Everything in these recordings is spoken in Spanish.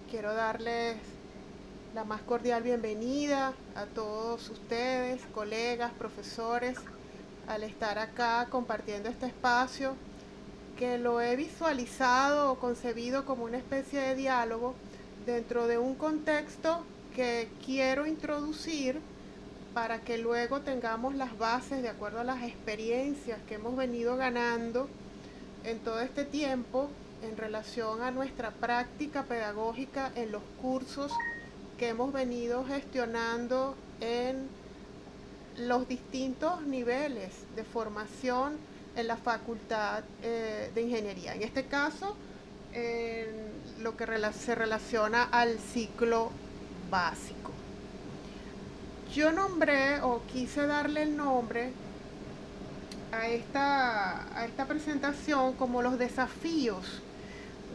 Quiero darles la más cordial bienvenida a todos ustedes, colegas, profesores, al estar acá compartiendo este espacio que lo he visualizado o concebido como una especie de diálogo dentro de un contexto que quiero introducir para que luego tengamos las bases de acuerdo a las experiencias que hemos venido ganando en todo este tiempo en relación a nuestra práctica pedagógica en los cursos que hemos venido gestionando en los distintos niveles de formación en la Facultad de Ingeniería. En este caso, en lo que se relaciona al ciclo básico. Yo nombré o quise darle el nombre a esta presentación como los desafíos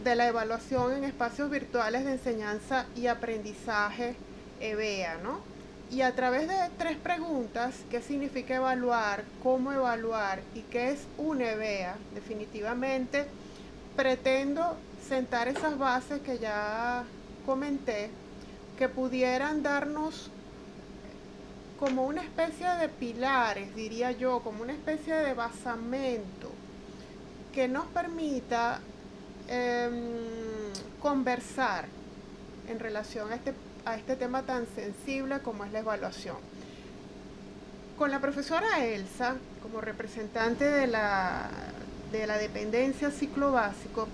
de la evaluación en espacios virtuales de enseñanza y aprendizaje EVEA, ¿no? Y a través de 3 preguntas: ¿qué significa evaluar? ¿Cómo evaluar? ¿Y qué es un EVEA? Definitivamente pretendo sentar esas bases que ya comenté, que pudieran darnos como una especie de pilares, diría yo, como una especie de basamento que nos permita conversar en relación a este tema tan sensible como es la evaluación. Con la profesora Elsa, como representante de la dependencia ciclo básico,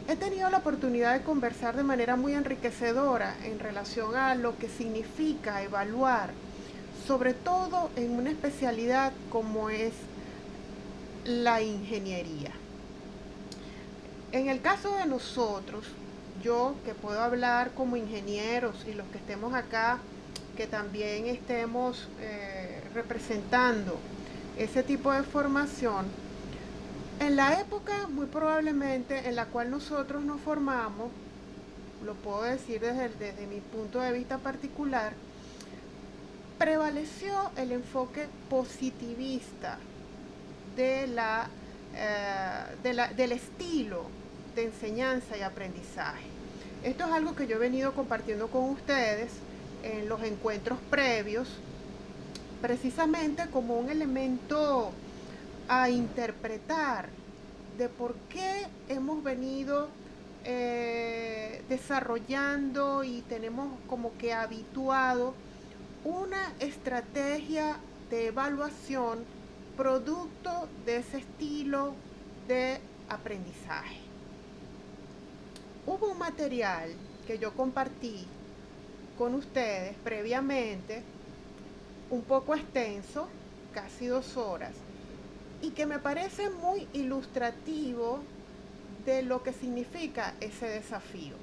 he tenido la oportunidad de conversar de manera muy enriquecedora en relación a lo que significa evaluar, sobre todo en una especialidad como es la ingeniería. En el caso de nosotros, yo que puedo hablar como ingenieros y los que estemos acá, que también estemos representando ese tipo de formación, en la época muy probablemente en la cual nosotros nos formamos, lo puedo decir desde mi punto de vista particular, prevaleció el enfoque positivista del estilo de enseñanza y aprendizaje. Esto es algo que yo he venido compartiendo con ustedes en los encuentros previos, precisamente como un elemento a interpretar de por qué hemos venido desarrollando y tenemos como que habituado una estrategia de evaluación producto de ese estilo de aprendizaje. Hubo un material que yo compartí con ustedes previamente, un poco extenso, casi 2 horas, y que me parece muy ilustrativo de lo que significa ese desafío.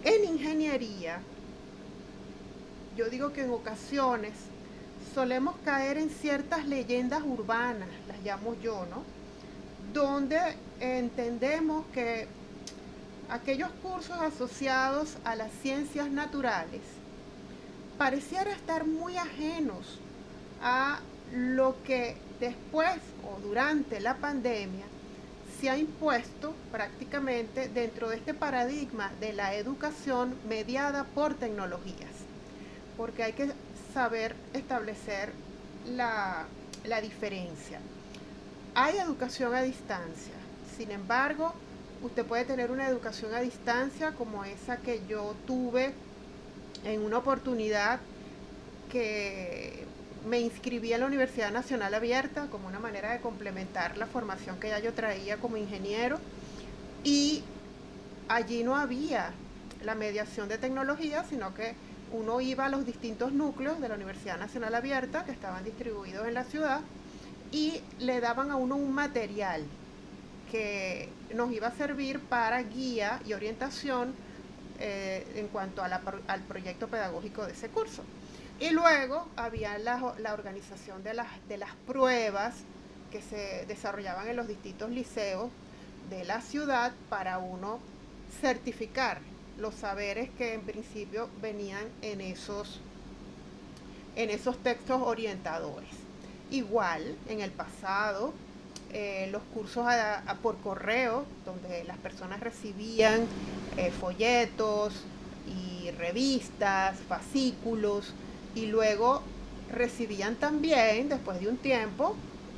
En ingeniería, yo digo que en ocasiones solemos caer en ciertas leyendas urbanas, las llamo yo, ¿no? Donde entendemos que aquellos cursos asociados a las ciencias naturales pareciera estar muy ajenos a lo que después o durante la pandemia se ha impuesto prácticamente dentro de este paradigma de la educación mediada por tecnologías, porque hay que saber establecer la diferencia. Hay educación a distancia, sin embargo, usted puede tener una educación a distancia como esa que yo tuve en una oportunidad que me inscribí en la Universidad Nacional Abierta como una manera de complementar la formación que ya yo traía como ingeniero, y allí no había la mediación de tecnología, sino que uno iba a los distintos núcleos de la Universidad Nacional Abierta que estaban distribuidos en la ciudad y le daban a uno un material que nos iba a servir para guía y orientación en cuanto a al proyecto pedagógico de ese curso. Y luego había la organización de las pruebas que se desarrollaban en los distintos liceos de la ciudad para uno certificar los saberes que en principio venían en esos textos orientadores. Igual, en el pasado, los cursos por correo, donde las personas recibían folletos y revistas, fascículos, y luego recibían también, después de un tiempo,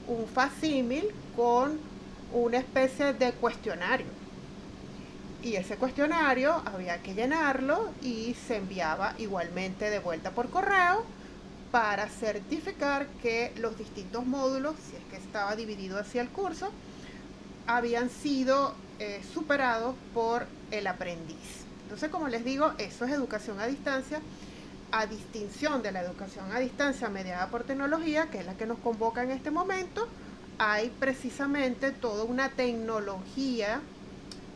un facímil con una especie de cuestionario. Y ese cuestionario había que llenarlo y se enviaba igualmente de vuelta por correo para certificar que los distintos módulos, si es que estaba dividido así el curso, habían sido superados por el aprendiz. Entonces, como les digo, eso es educación a distancia, a distinción de la educación a distancia mediada por tecnología, que es la que nos convoca en este momento. Hay precisamente toda una tecnología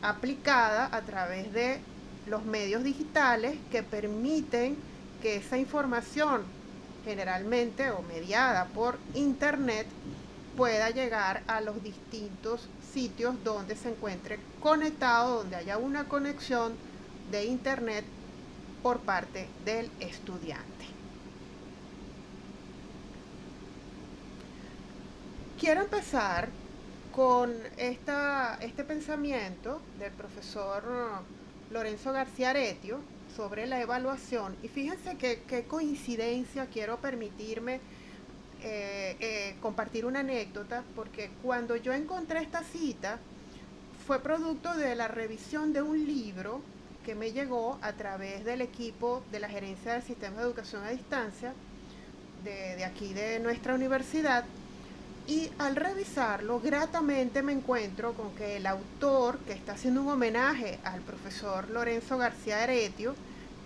aplicada a través de los medios digitales que permiten que esa información, generalmente o mediada por internet, pueda llegar a los distintos sitios donde se encuentre conectado, donde haya una conexión de internet por parte del estudiante. Quiero empezar con este pensamiento del profesor Lorenzo García Aretio sobre la evaluación. Y fíjense qué coincidencia, quiero permitirme compartir una anécdota, porque cuando yo encontré esta cita fue producto de la revisión de un libro que me llegó a través del equipo de la Gerencia del Sistema de Educación a Distancia de aquí de nuestra universidad. Y al revisarlo, gratamente me encuentro con que el autor, que está haciendo un homenaje al profesor Lorenzo García Aretio,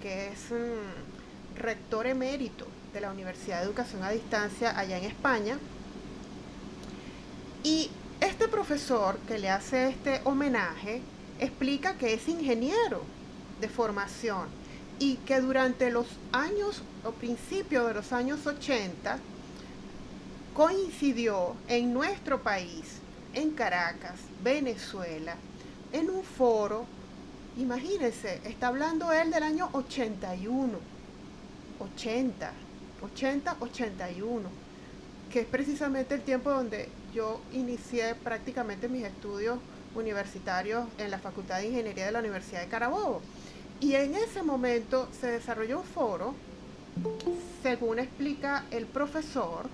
que es rector emérito de la Universidad de Educación a Distancia allá en España, y este profesor que le hace este homenaje explica que es ingeniero de formación y que durante los años o principios de los años 80 coincidió en nuestro país, en Caracas, Venezuela, en un foro. Imagínense, está hablando él del año 81, 81, que es precisamente el tiempo donde yo inicié prácticamente mis estudios universitarios en la Facultad de Ingeniería de la Universidad de Carabobo. Y en ese momento se desarrolló un foro, según explica el profesor,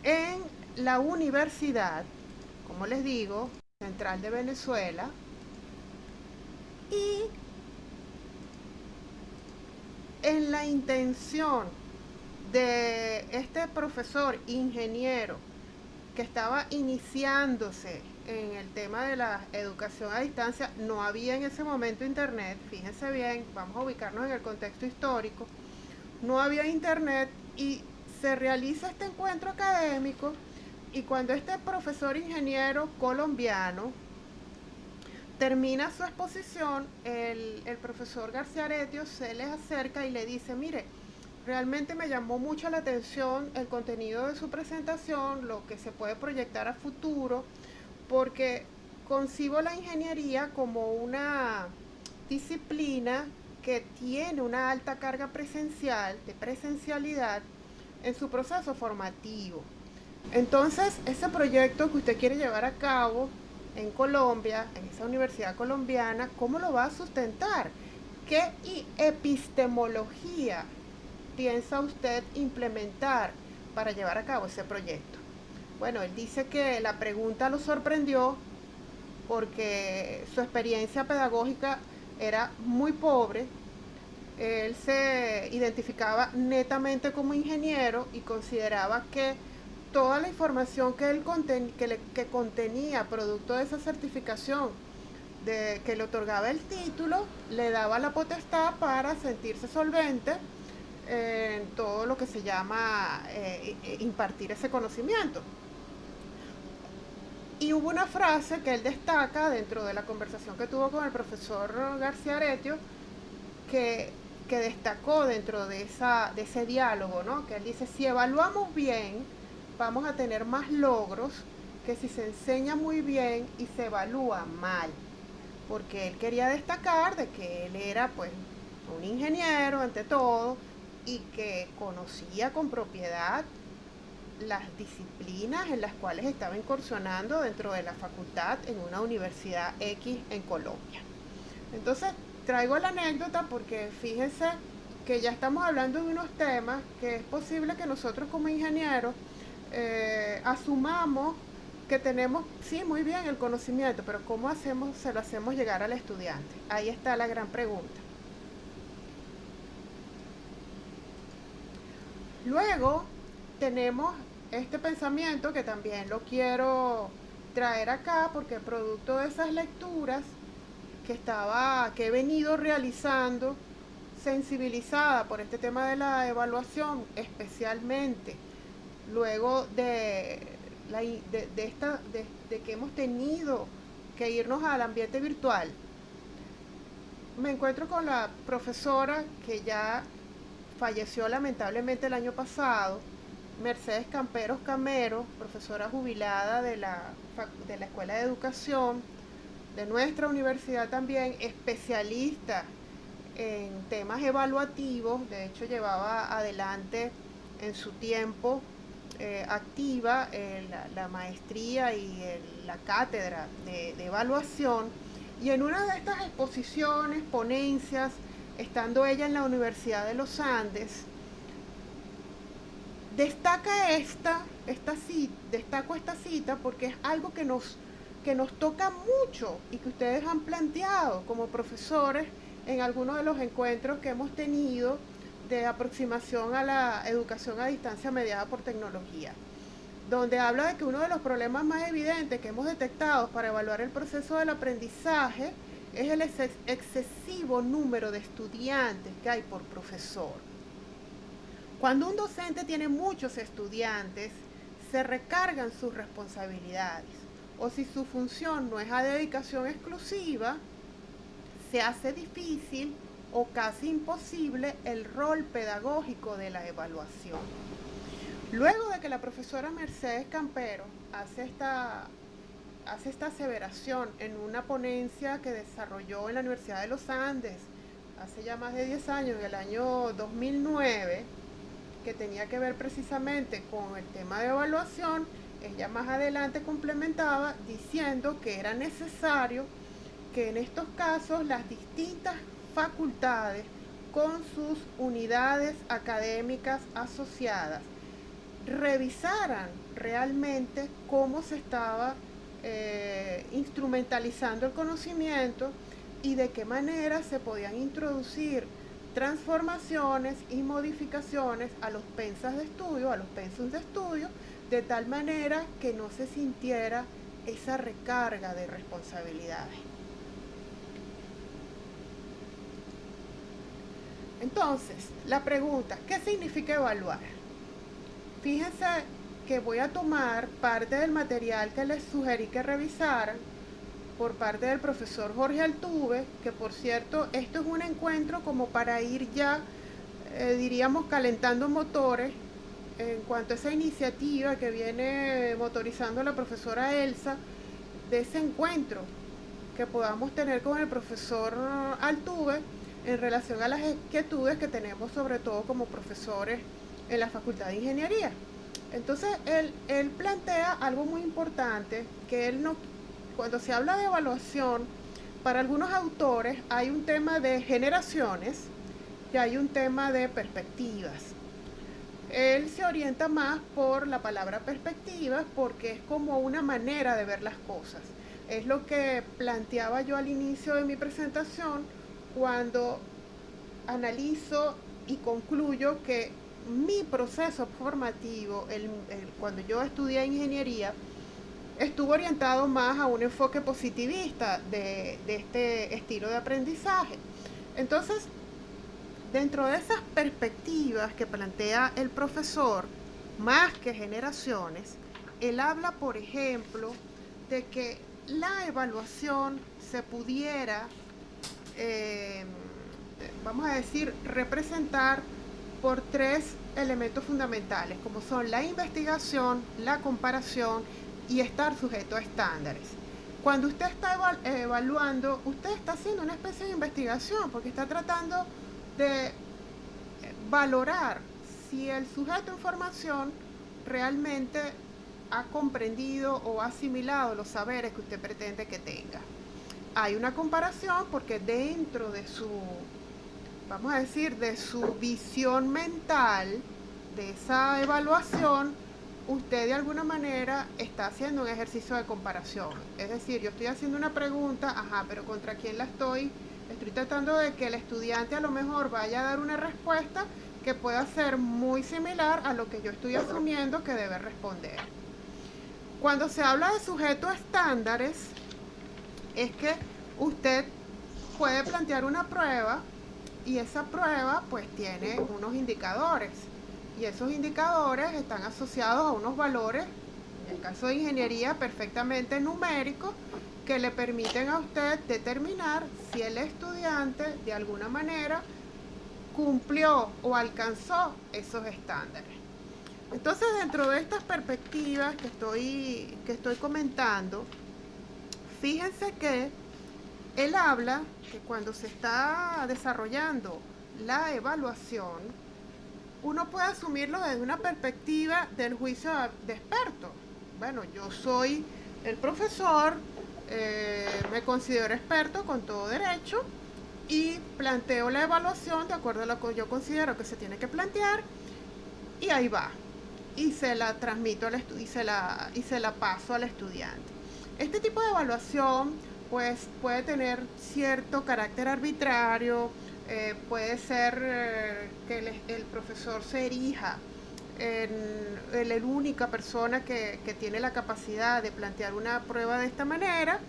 en la Universidad, como les digo, Central de Venezuela, y en la intención de este profesor ingeniero que estaba iniciándose en el tema de la educación a distancia, no había en ese momento internet, fíjense bien, vamos a ubicarnos en el contexto histórico, no había internet y se realiza este encuentro académico. Y cuando este profesor ingeniero colombiano termina su exposición, el profesor García Aretio se les acerca y le dice: mire, realmente me llamó mucho la atención el contenido de su presentación, lo que se puede proyectar a futuro, porque concibo la ingeniería como una disciplina que tiene una alta carga presencial, de presencialidad, en su proceso formativo. Entonces, ese proyecto que usted quiere llevar a cabo en Colombia, en esa universidad colombiana, ¿cómo lo va a sustentar? ¿Qué epistemología piensa usted implementar para llevar a cabo ese proyecto? Bueno, él dice que la pregunta lo sorprendió porque su experiencia pedagógica era muy pobre. Él se identificaba netamente como ingeniero y consideraba que toda la información que que contenía producto de esa certificación que le otorgaba el título le daba la potestad para sentirse solvente en todo lo que se llama impartir ese conocimiento. Y hubo una frase que él destaca dentro de la conversación que tuvo con el profesor García Aretio, que destacó dentro de ese diálogo, ¿no? Que él dice: si evaluamos bien, vamos a tener más logros que si se enseña muy bien y se evalúa mal. Porque él quería destacar de que él era, pues, un ingeniero ante todo y que conocía con propiedad las disciplinas en las cuales estaba incursionando dentro de la facultad en una universidad X en Colombia. Entonces, traigo la anécdota porque fíjense que ya estamos hablando de unos temas que es posible que nosotros como ingenieros asumamos que tenemos, sí, muy bien el conocimiento, pero ¿cómo hacemos, se lo hacemos llegar al estudiante? Ahí está la gran pregunta. Luego tenemos este pensamiento que también lo quiero traer acá porque producto de esas lecturas que he venido realizando, sensibilizada por este tema de la evaluación, especialmente luego de que hemos tenido que irnos al ambiente virtual. Me encuentro con la profesora que ya falleció lamentablemente el año pasado, Mercedes Camperos Camero, profesora jubilada de la Escuela de Educación, de nuestra universidad también, especialista en temas evaluativos. De hecho llevaba adelante en su tiempo activa la maestría y la cátedra de evaluación, y en una de estas exposiciones, ponencias, estando ella en la Universidad de los Andes, destaco esta cita porque es algo que nos toca mucho y que ustedes han planteado como profesores en algunos de los encuentros que hemos tenido de aproximación a la educación a distancia mediada por tecnología, donde habla de que uno de los problemas más evidentes que hemos detectado para evaluar el proceso del aprendizaje es el excesivo número de estudiantes que hay por profesor. Cuando un docente tiene muchos estudiantes, se recargan sus responsabilidades, o si su función no es a dedicación exclusiva, se hace difícil o casi imposible el rol pedagógico de la evaluación. Luego de que la profesora Mercedes Campero hace esta aseveración en una ponencia que desarrolló en la Universidad de los Andes hace ya más de 10 años, en el año 2009, que tenía que ver precisamente con el tema de evaluación, ella más adelante complementaba diciendo que era necesario que en estos casos las distintas facultades con sus unidades académicas asociadas revisaran realmente cómo se estaba instrumentalizando el conocimiento y de qué manera se podían introducir transformaciones y modificaciones a los pensums de estudio, de tal manera que no se sintiera esa recarga de responsabilidades. Entonces, la pregunta, ¿qué significa evaluar? Fíjense que voy a tomar parte del material que les sugerí que revisaran por parte del profesor Jorge Altuve, que por cierto, esto es un encuentro como para ir ya, diríamos, calentando motores en cuanto a esa iniciativa que viene motorizando la profesora Elsa, de ese encuentro que podamos tener con el profesor Altuve en relación a las inquietudes que tenemos sobre todo como profesores en la Facultad de Ingeniería. Entonces él plantea algo muy importante, que cuando se habla de evaluación, para algunos autores hay un tema de generaciones y hay un tema de perspectivas. Él se orienta más por la palabra perspectivas porque es como una manera de ver las cosas. Es lo que planteaba yo al inicio de mi presentación cuando analizo y concluyo que mi proceso formativo, cuando yo estudié ingeniería, estuvo orientado más a un enfoque positivista de este estilo de aprendizaje. Entonces, dentro de esas perspectivas que plantea el profesor, más que generaciones, él habla, por ejemplo, de que la evaluación se pudiera, vamos a decir, representar por tres elementos fundamentales, como son la investigación, la comparación y estar sujeto a estándares. Cuando usted está evaluando, usted está haciendo una especie de investigación porque está tratando de valorar si el sujeto de información realmente ha comprendido o ha asimilado los saberes que usted pretende que tenga. Hay una comparación porque dentro de su, vamos a decir, de su visión mental, de esa evaluación, usted de alguna manera está haciendo un ejercicio de comparación. Es decir, yo estoy haciendo una pregunta, ajá, pero ¿contra quién la estoy? Estoy tratando de que el estudiante a lo mejor vaya a dar una respuesta que pueda ser muy similar a lo que yo estoy asumiendo que debe responder. Cuando se habla de sujetos estándares, es que usted puede plantear una prueba y esa prueba pues tiene unos indicadores y esos indicadores están asociados a unos valores, en el caso de ingeniería perfectamente numéricos, que le permiten a usted determinar si el estudiante de alguna manera cumplió o alcanzó esos estándares. Entonces, dentro de estas perspectivas que estoy comentando, fíjense que él habla que cuando se está desarrollando la evaluación, uno puede asumirlo desde una perspectiva del juicio de experto. Bueno, yo soy el profesor, me considero experto con todo derecho y planteo la evaluación de acuerdo a lo que yo considero que se tiene que plantear y ahí va. Y se la transmito al y se la paso al estudiante. Este tipo de evaluación pues puede tener cierto carácter arbitrario, puede ser que el profesor se erija en la única persona que tiene la capacidad de plantear una prueba de esta manera,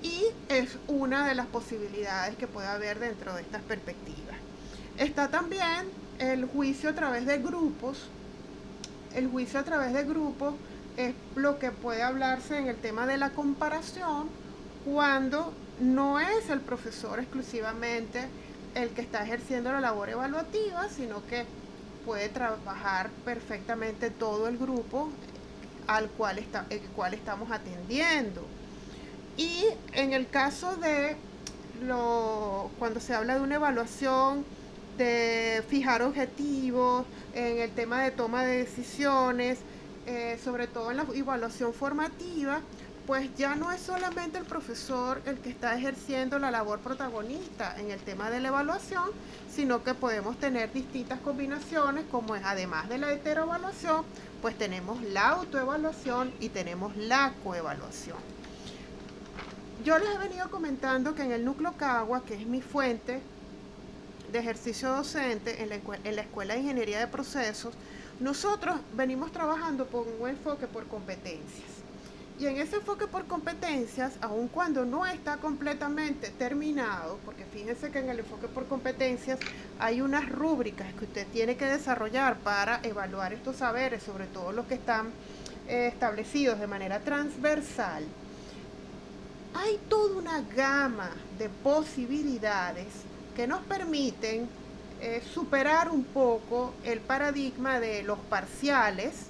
y es una de las posibilidades que puede haber dentro de estas perspectivas. Está también el juicio a través de grupos. El juicio a través de grupos es lo que puede hablarse en el tema de la comparación cuando no es el profesor exclusivamente el que está ejerciendo la labor evaluativa, sino que puede trabajar perfectamente todo el grupo el cual estamos atendiendo. Y en el caso de cuando se habla de una evaluación, de fijar objetivos, en el tema de toma de decisiones, sobre todo en la evaluación formativa, pues ya no es solamente el profesor el que está ejerciendo la labor protagonista en el tema de la evaluación, sino que podemos tener distintas combinaciones, como es, además de la heteroevaluación, pues tenemos la autoevaluación y tenemos la coevaluación. Yo les he venido comentando que en el Núcleo Cagua, que es mi fuente de ejercicio docente en la Escuela de Ingeniería de Procesos, nosotros venimos trabajando con un enfoque por competencias. Y en ese enfoque por competencias, aun cuando no está completamente terminado, porque fíjense que en el enfoque por competencias hay unas rúbricas que usted tiene que desarrollar para evaluar estos saberes, sobre todo los que están establecidos de manera transversal. Hay toda una gama de posibilidades que nos permiten superar un poco el paradigma de los parciales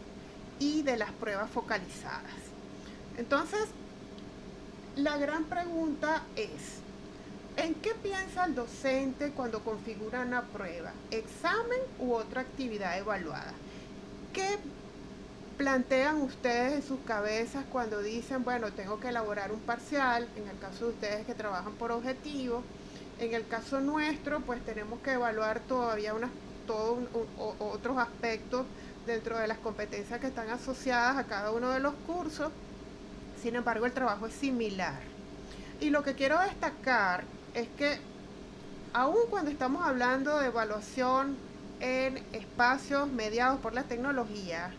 y de las pruebas focalizadas. Entonces, la gran pregunta es, ¿en qué piensa el docente cuando configura una prueba, examen u otra actividad evaluada? ¿Qué plantean ustedes en sus cabezas cuando dicen, bueno, tengo que elaborar un parcial, en el caso de ustedes que trabajan por objetivos? En el caso nuestro, pues tenemos que evaluar todavía otros aspectos dentro de las competencias que están asociadas a cada uno de los cursos. Sin embargo, el trabajo es similar. Y lo que quiero destacar es que, aun cuando estamos hablando de evaluación en espacios mediados por la tecnología,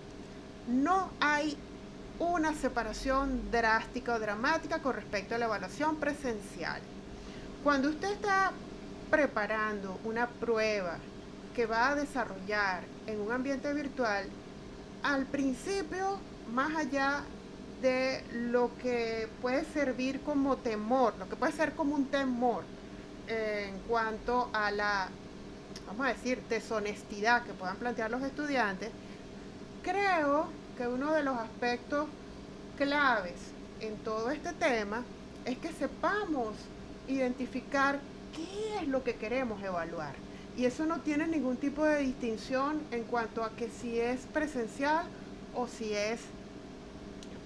no hay una separación drástica o dramática con respecto a la evaluación presencial. Cuando usted está preparando una prueba que va a desarrollar en un ambiente virtual, al principio, más allá de lo que puede servir como temor, lo que puede ser como un temor en cuanto a la, vamos a decir, deshonestidad que puedan plantear los estudiantes, creo que uno de los aspectos claves en todo este tema es que sepamos identificar qué es lo que queremos evaluar. Y eso no tiene ningún tipo de distinción en cuanto a que si es presencial o si es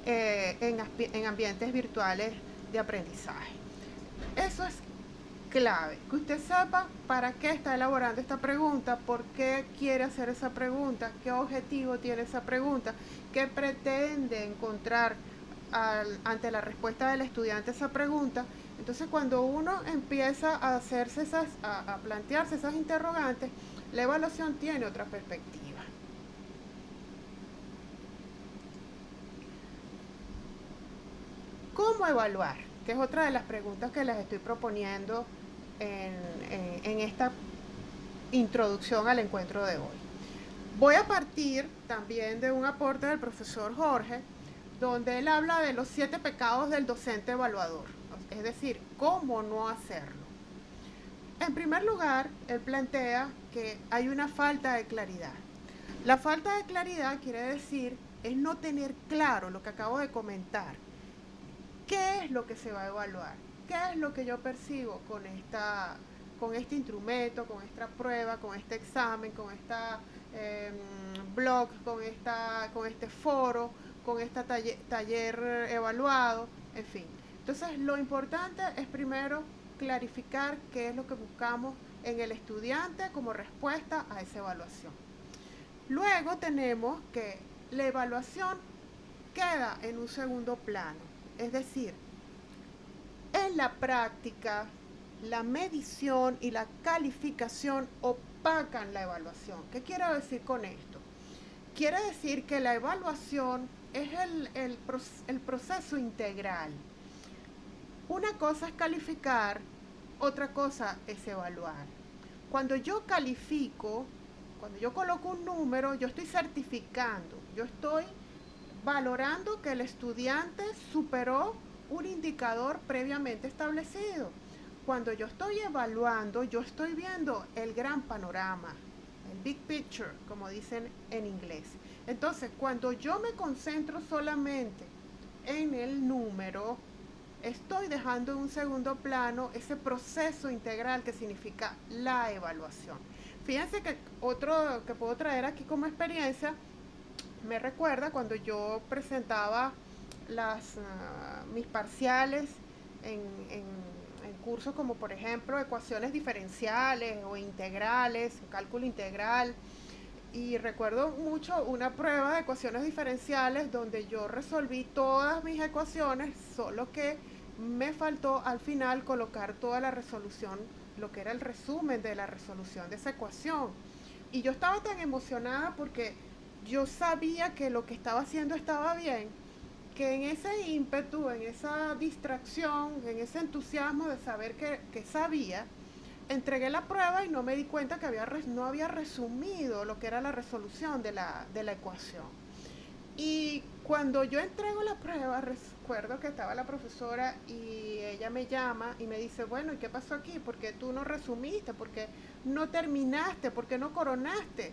en ambientes virtuales de aprendizaje. Eso es clave, que usted sepa para qué está elaborando esta pregunta, por qué quiere hacer esa pregunta, qué objetivo tiene esa pregunta, qué pretende encontrar ante la respuesta del estudiante a esa pregunta. Entonces, cuando uno empieza a hacerse a plantearse esas interrogantes, la evaluación tiene otra perspectiva. ¿Cómo evaluar? Que es otra de las preguntas que les estoy proponiendo en esta introducción al encuentro de hoy. Voy a partir también de un aporte del profesor Jorge, donde él habla de los 7 pecados del docente evaluador, es decir, cómo no hacerlo. En primer lugar, él plantea que hay una falta de claridad. La falta de claridad quiere decir es no tener claro lo que acabo de comentar. ¿Qué es lo que se va a evaluar? ¿Qué es lo que yo percibo con este instrumento, con esta prueba, con este examen, con esta blog, con este foro, con este taller evaluado, en fin? Entonces, lo importante es primero clarificar qué es lo que buscamos en el estudiante como respuesta a esa evaluación. Luego tenemos que la evaluación queda en un segundo plano, es decir, en la práctica, la medición y la calificación opacan la evaluación. ¿Qué quiero decir con esto? Quiere decir que la evaluación es el proceso integral. Una cosa es calificar, otra cosa es evaluar. Cuando yo califico, cuando yo coloco un número, yo estoy certificando, yo estoy valorando que el estudiante superó un indicador previamente establecido. Cuando yo estoy evaluando, yo estoy viendo el gran panorama, el big picture, como dicen en inglés. Entonces, cuando yo me concentro solamente en el número, estoy dejando en un segundo plano ese proceso integral que significa la evaluación. Fíjense que otro que puedo traer aquí como experiencia, me recuerda cuando yo presentaba mis parciales en cursos como por ejemplo ecuaciones diferenciales o integrales, cálculo integral. Y recuerdo mucho una prueba de ecuaciones diferenciales donde yo resolví todas mis ecuaciones, solo que me faltó al final colocar toda la resolución, lo que era el resumen de la resolución de esa ecuación. Y yo estaba tan emocionada porque yo sabía que lo que estaba haciendo estaba bien, que en ese ímpetu, en esa distracción, en ese entusiasmo de saber que sabía, entregué la prueba y no me di cuenta que no había resumido lo que era la resolución de la ecuación. Y cuando yo entrego la prueba, recuerdo que estaba la profesora y ella me llama y me dice, bueno, ¿y qué pasó aquí? ¿Por qué tú no resumiste? ¿Por qué no terminaste? ¿Por qué no coronaste?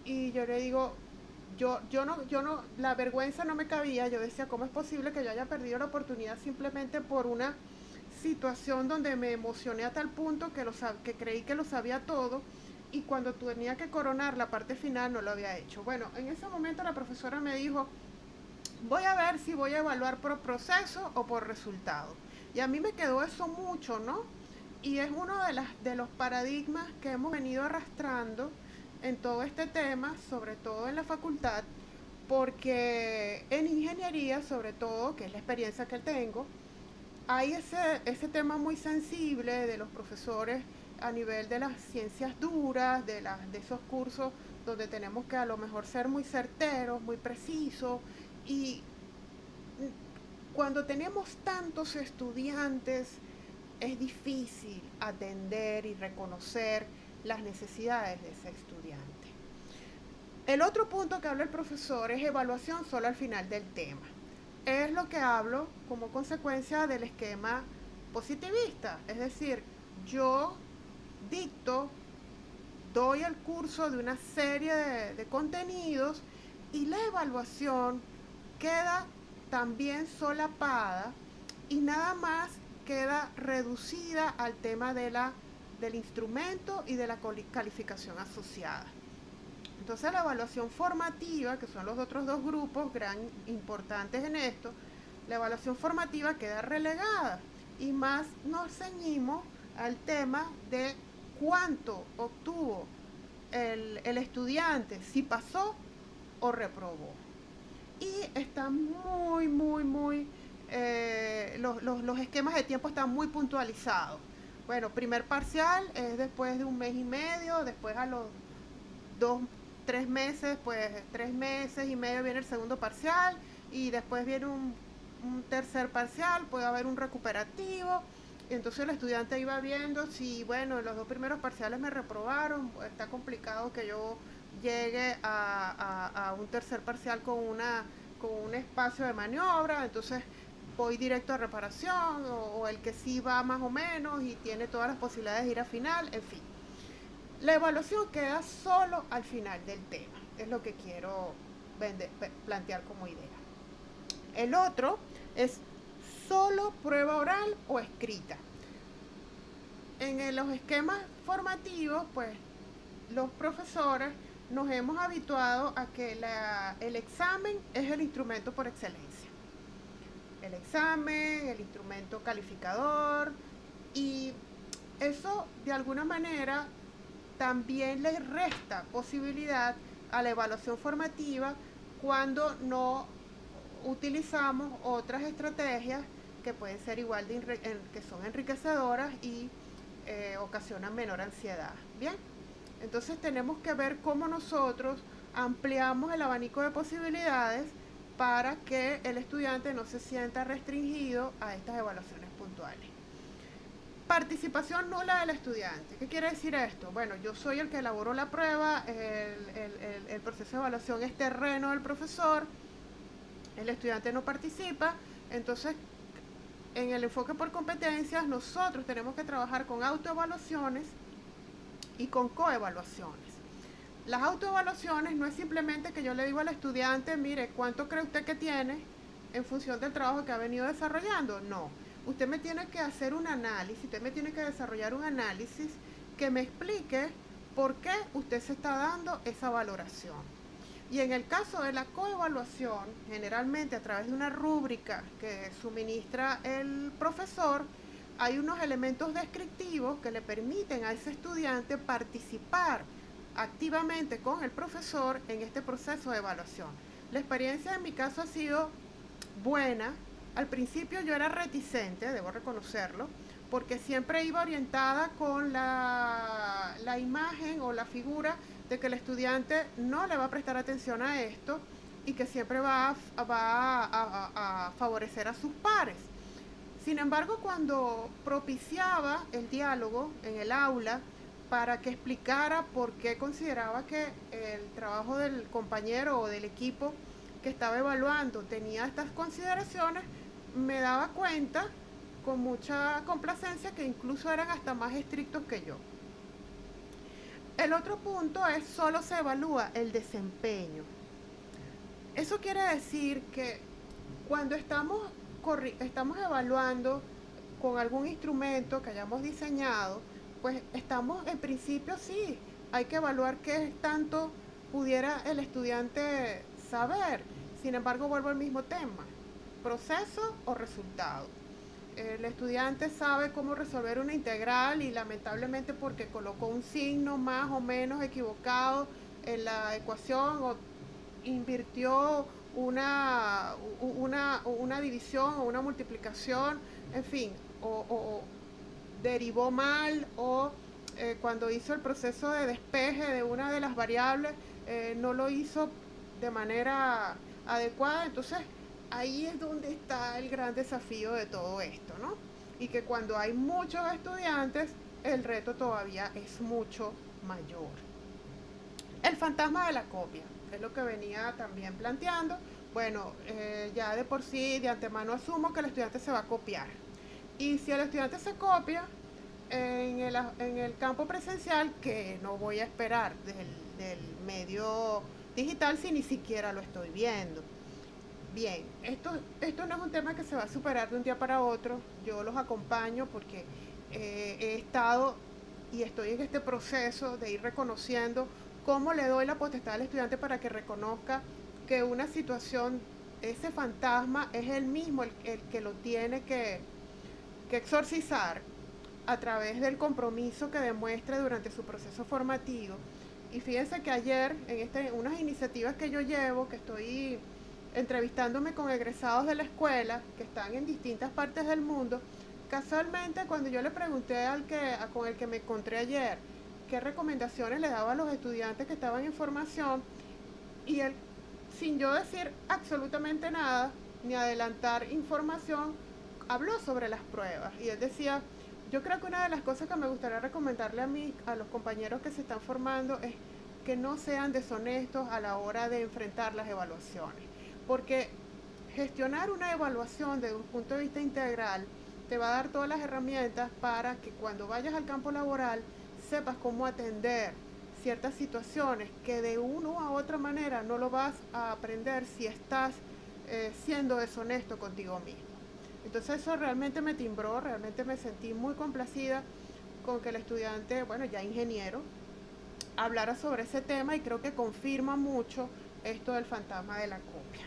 Y yo le digo, yo no, la vergüenza no me cabía. Yo decía, ¿cómo es posible que yo haya perdido la oportunidad simplemente por una situación donde me emocioné a tal punto que creí que lo sabía todo, y cuando tenía que coronar la parte final no lo había hecho? Bueno, en ese momento la profesora me dijo, voy a ver si voy a evaluar por proceso o por resultado. Y a mí me quedó eso mucho, ¿no? Y es uno de los paradigmas que hemos venido arrastrando en todo este tema, sobre todo en la facultad, porque en ingeniería, sobre todo, que es la experiencia que tengo, hay ese tema muy sensible de los profesores a nivel de las ciencias duras, de esos cursos donde tenemos que a lo mejor ser muy certeros, muy precisos, y cuando tenemos tantos estudiantes es difícil atender y reconocer las necesidades de ese estudiante. El otro punto que habla el profesor es evaluación solo al final del tema. Es lo que hablo como consecuencia del esquema positivista, es decir, yo dicto, doy el curso de una serie de contenidos y la evaluación queda también solapada y nada más queda reducida al tema del instrumento y de la calificación asociada. Entonces la evaluación formativa, que son los otros dos grupos gran importantes en esto, la evaluación formativa queda relegada y más nos ceñimos al tema de cuánto obtuvo el estudiante, si pasó o reprobó. Y están los esquemas de tiempo están muy puntualizados. Bueno, primer parcial es después de un mes y medio, después a los 2, 3 meses, pues 3 meses y medio viene el segundo parcial y después viene un tercer parcial, puede haber un recuperativo. Y entonces el estudiante iba viendo si, bueno, en los 2 primeros parciales me reprobaron, pues está complicado que yo llegue a un tercer parcial con un espacio de maniobra, entonces voy directo a reparación, o el que sí va más o menos y tiene todas las posibilidades de ir a final, en fin. La evaluación queda solo al final del tema, es lo que quiero plantear como idea. El otro es solo prueba oral o escrita. En los esquemas formativos, pues los profesores nos hemos habituado a que el examen es el instrumento por excelencia. El examen, el instrumento calificador, y eso de alguna manera también le resta posibilidad a la evaluación formativa cuando no utilizamos otras estrategias que pueden ser igual que son enriquecedoras y ocasionan menor ansiedad. Bien, entonces tenemos que ver cómo nosotros ampliamos el abanico de posibilidades para que el estudiante no se sienta restringido a estas evaluaciones puntuales. Participación nula del estudiante. ¿Qué quiere decir esto? Bueno, yo soy el que elaboró la prueba, el proceso de evaluación es terreno del profesor, el estudiante no participa, entonces en el enfoque por competencias nosotros tenemos que trabajar con autoevaluaciones y con coevaluaciones. Las autoevaluaciones no es simplemente que yo le digo al estudiante, mire, ¿cuánto cree usted que tiene en función del trabajo que ha venido desarrollando? No, usted me tiene que hacer un análisis, usted me tiene que desarrollar un análisis que me explique por qué usted se está dando esa valoración. Y en el caso de la coevaluación, generalmente a través de una rúbrica que suministra el profesor, hay unos elementos descriptivos que le permiten a ese estudiante participar activamente con el profesor en este proceso de evaluación. La experiencia en mi caso ha sido buena. Al principio yo era reticente, debo reconocerlo, porque siempre iba orientada con la imagen o la figura de que el estudiante no le va a prestar atención a esto y que siempre va a favorecer a sus pares. Sin embargo, cuando propiciaba el diálogo en el aula para que explicara por qué consideraba que el trabajo del compañero o del equipo que estaba evaluando tenía estas consideraciones, me daba cuenta con mucha complacencia que incluso eran hasta más estrictos que yo. El otro punto es solo se evalúa el desempeño. Eso quiere decir que cuando estamos evaluando con algún instrumento que hayamos diseñado, pues estamos en principio sí, hay que evaluar qué tanto pudiera el estudiante saber. Sin embargo, vuelvo al mismo tema, proceso o resultado. El estudiante sabe cómo resolver una integral y lamentablemente porque colocó un signo más o menos equivocado en la ecuación o invirtió una división o una multiplicación, en fin, o derivó mal o cuando hizo el proceso de despeje de una de las variables no lo hizo de manera adecuada. Entonces ahí es donde está el gran desafío de todo esto, ¿no? Y que cuando hay muchos estudiantes, el reto todavía es mucho mayor. El fantasma de la copia, es lo que venía también planteando. Bueno, ya de por sí, de antemano asumo que el estudiante se va a copiar. Y si el estudiante se copia en el campo presencial, que no voy a esperar del medio digital si ni siquiera lo estoy viendo. Bien, esto no es un tema que se va a superar de un día para otro. Yo los acompaño porque he estado y estoy en este proceso de ir reconociendo ¿Cómo le doy la potestad al estudiante para que reconozca que una situación, ese fantasma es él mismo el que lo tiene que exorcizar a través del compromiso que demuestre durante su proceso formativo? Y fíjense que ayer, en unas iniciativas que yo llevo, que estoy entrevistándome con egresados de la escuela que están en distintas partes del mundo, casualmente cuando yo le pregunté con el que me encontré ayer qué recomendaciones le daba a los estudiantes que estaban en formación, y él, sin yo decir absolutamente nada, ni adelantar información, habló sobre las pruebas. Y él decía, yo creo que una de las cosas que me gustaría recomendarle a los compañeros que se están formando es que no sean deshonestos a la hora de enfrentar las evaluaciones. Porque gestionar una evaluación desde un punto de vista integral te va a dar todas las herramientas para que cuando vayas al campo laboral sepas cómo atender ciertas situaciones que de una u otra manera no lo vas a aprender si estás siendo deshonesto contigo mismo. Entonces eso realmente me timbró, realmente me sentí muy complacida con que el estudiante, bueno, ya ingeniero, hablara sobre ese tema, y creo que confirma mucho esto del fantasma de la copia.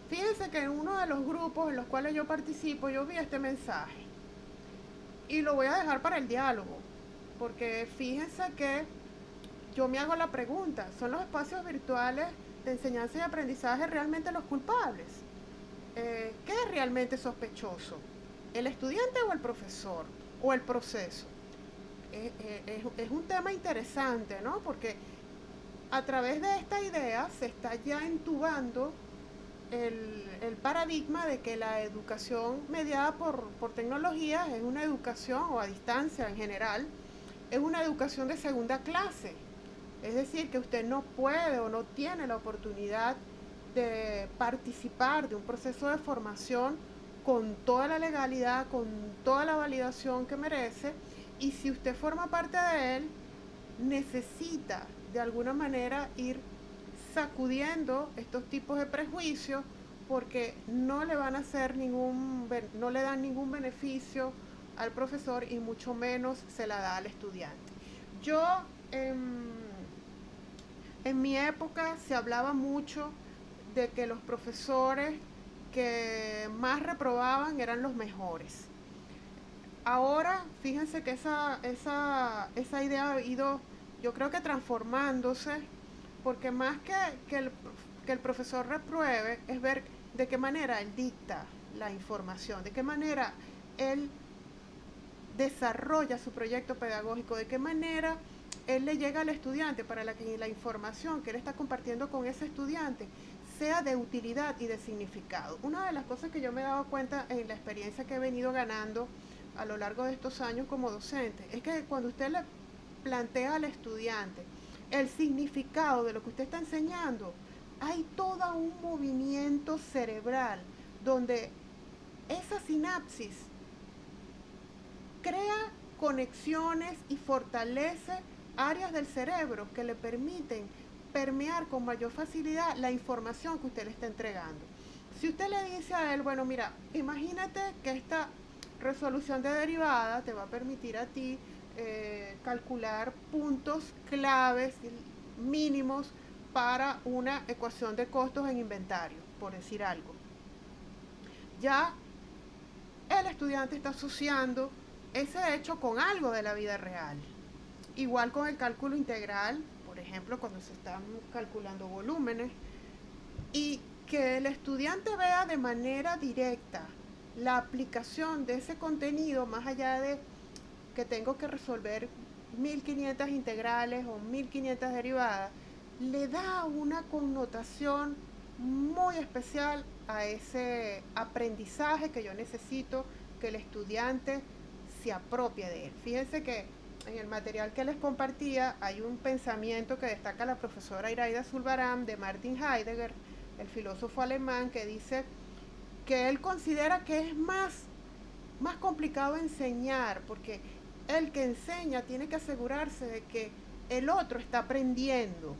Fíjense que en uno de los grupos en los cuales yo participo, yo vi este mensaje y lo voy a dejar para el diálogo, porque fíjense que yo me hago la pregunta, ¿son los espacios virtuales de enseñanza y aprendizaje realmente los culpables? ¿Qué es realmente sospechoso? ¿El estudiante o el profesor? ¿O el proceso? Es un tema interesante, ¿no? Porque a través de esta idea se está ya entubando el paradigma de que la educación mediada por tecnologías es una educación, o a distancia en general, es una educación de segunda clase. Es decir, que usted no puede o no tiene la oportunidad de participar de un proceso de formación con toda la legalidad, con toda la validación que merece, y si usted forma parte de él, necesita de alguna manera ir sacudiendo estos tipos de prejuicios, porque no le van a hacer no le dan ningún beneficio al profesor, y mucho menos se la da al estudiante. Yo en mi época se hablaba mucho de que los profesores que más reprobaban eran los mejores. Ahora, fíjense que esa idea ha ido, yo creo que transformándose, porque más que el profesor repruebe, es ver de qué manera él dicta la información, de qué manera él desarrolla su proyecto pedagógico, de qué manera él le llega al estudiante para que la información que él está compartiendo con ese estudiante sea de utilidad y de significado. Una de las cosas que yo me he dado cuenta en la experiencia que he venido ganando a lo largo de estos años como docente es que cuando usted le plantea al estudiante el significado de lo que usted está enseñando, hay todo un movimiento cerebral donde esa sinapsis crea conexiones y fortalece áreas del cerebro que le permiten permear con mayor facilidad la información que usted le está entregando. Si usted le dice a él, bueno, mira, imagínate que esta resolución de derivada te va a permitir a ti calcular puntos claves mínimos para una ecuación de costos en inventario, por decir algo. Ya el estudiante está asociando ese hecho con algo de la vida real. Igual con el cálculo integral, por ejemplo, cuando se están calculando volúmenes, y que el estudiante vea de manera directa la aplicación de ese contenido, más allá de que tengo que resolver 1500 integrales o 1500 derivadas, le da una connotación muy especial a ese aprendizaje que yo necesito que el estudiante se apropie de él. Fíjense que en el material que les compartía hay un pensamiento que destaca la profesora Iraida Zulbarán de Martin Heidegger, el filósofo alemán, que dice que él considera que es más complicado enseñar, porque el que enseña tiene que asegurarse de que el otro está aprendiendo.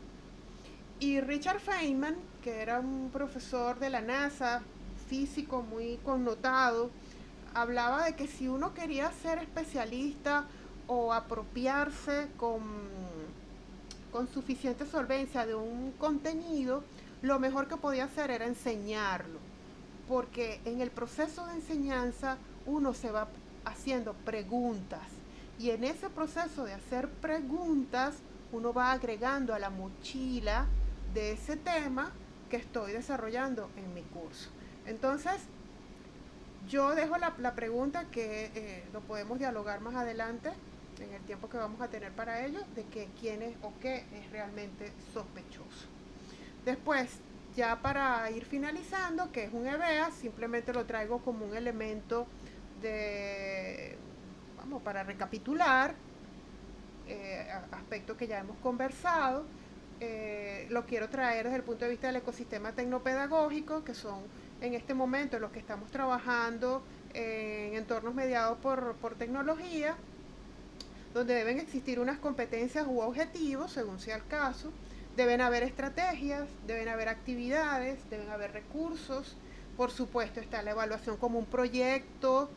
Y Richard Feynman, que era un profesor de la NASA, físico muy connotado, hablaba de que si uno quería ser especialista o apropiarse con suficiente solvencia de un contenido, lo mejor que podía hacer era enseñarlo, porque en el proceso de enseñanza uno se va haciendo preguntas y en ese proceso de hacer preguntas uno va agregando a la mochila de ese tema que estoy desarrollando en mi curso. Entonces, yo dejo la pregunta que lo podemos dialogar más adelante en el tiempo que vamos a tener para ello, de que quién es o qué es realmente sospechoso. Después, ya para ir finalizando, que es un EVEA, simplemente lo traigo como un elemento de, vamos, para recapitular aspectos que ya hemos conversado. Lo quiero traer desde el punto de vista del ecosistema tecnopedagógico, que son en este momento los que estamos trabajando en entornos mediados por tecnología, donde deben existir unas competencias u objetivos, según sea el caso. Deben haber estrategias, deben haber actividades, deben haber recursos. Por supuesto está la evaluación como un proyecto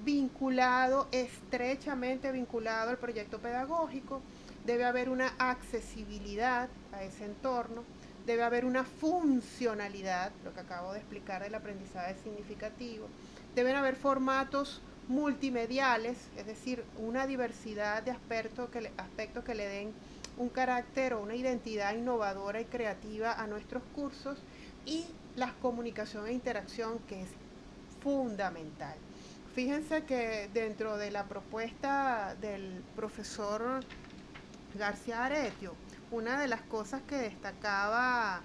vinculado, estrechamente vinculado al proyecto pedagógico. Debe haber una accesibilidad a ese entorno. Debe haber una funcionalidad, lo que acabo de explicar del aprendizaje significativo. Deben haber formatos multimediales, es decir, una diversidad de aspectos que le den un carácter o una identidad innovadora y creativa a nuestros cursos, y la comunicación e interacción, que es fundamental. Fíjense que dentro de la propuesta del profesor García Aretio, una de las cosas que destacaba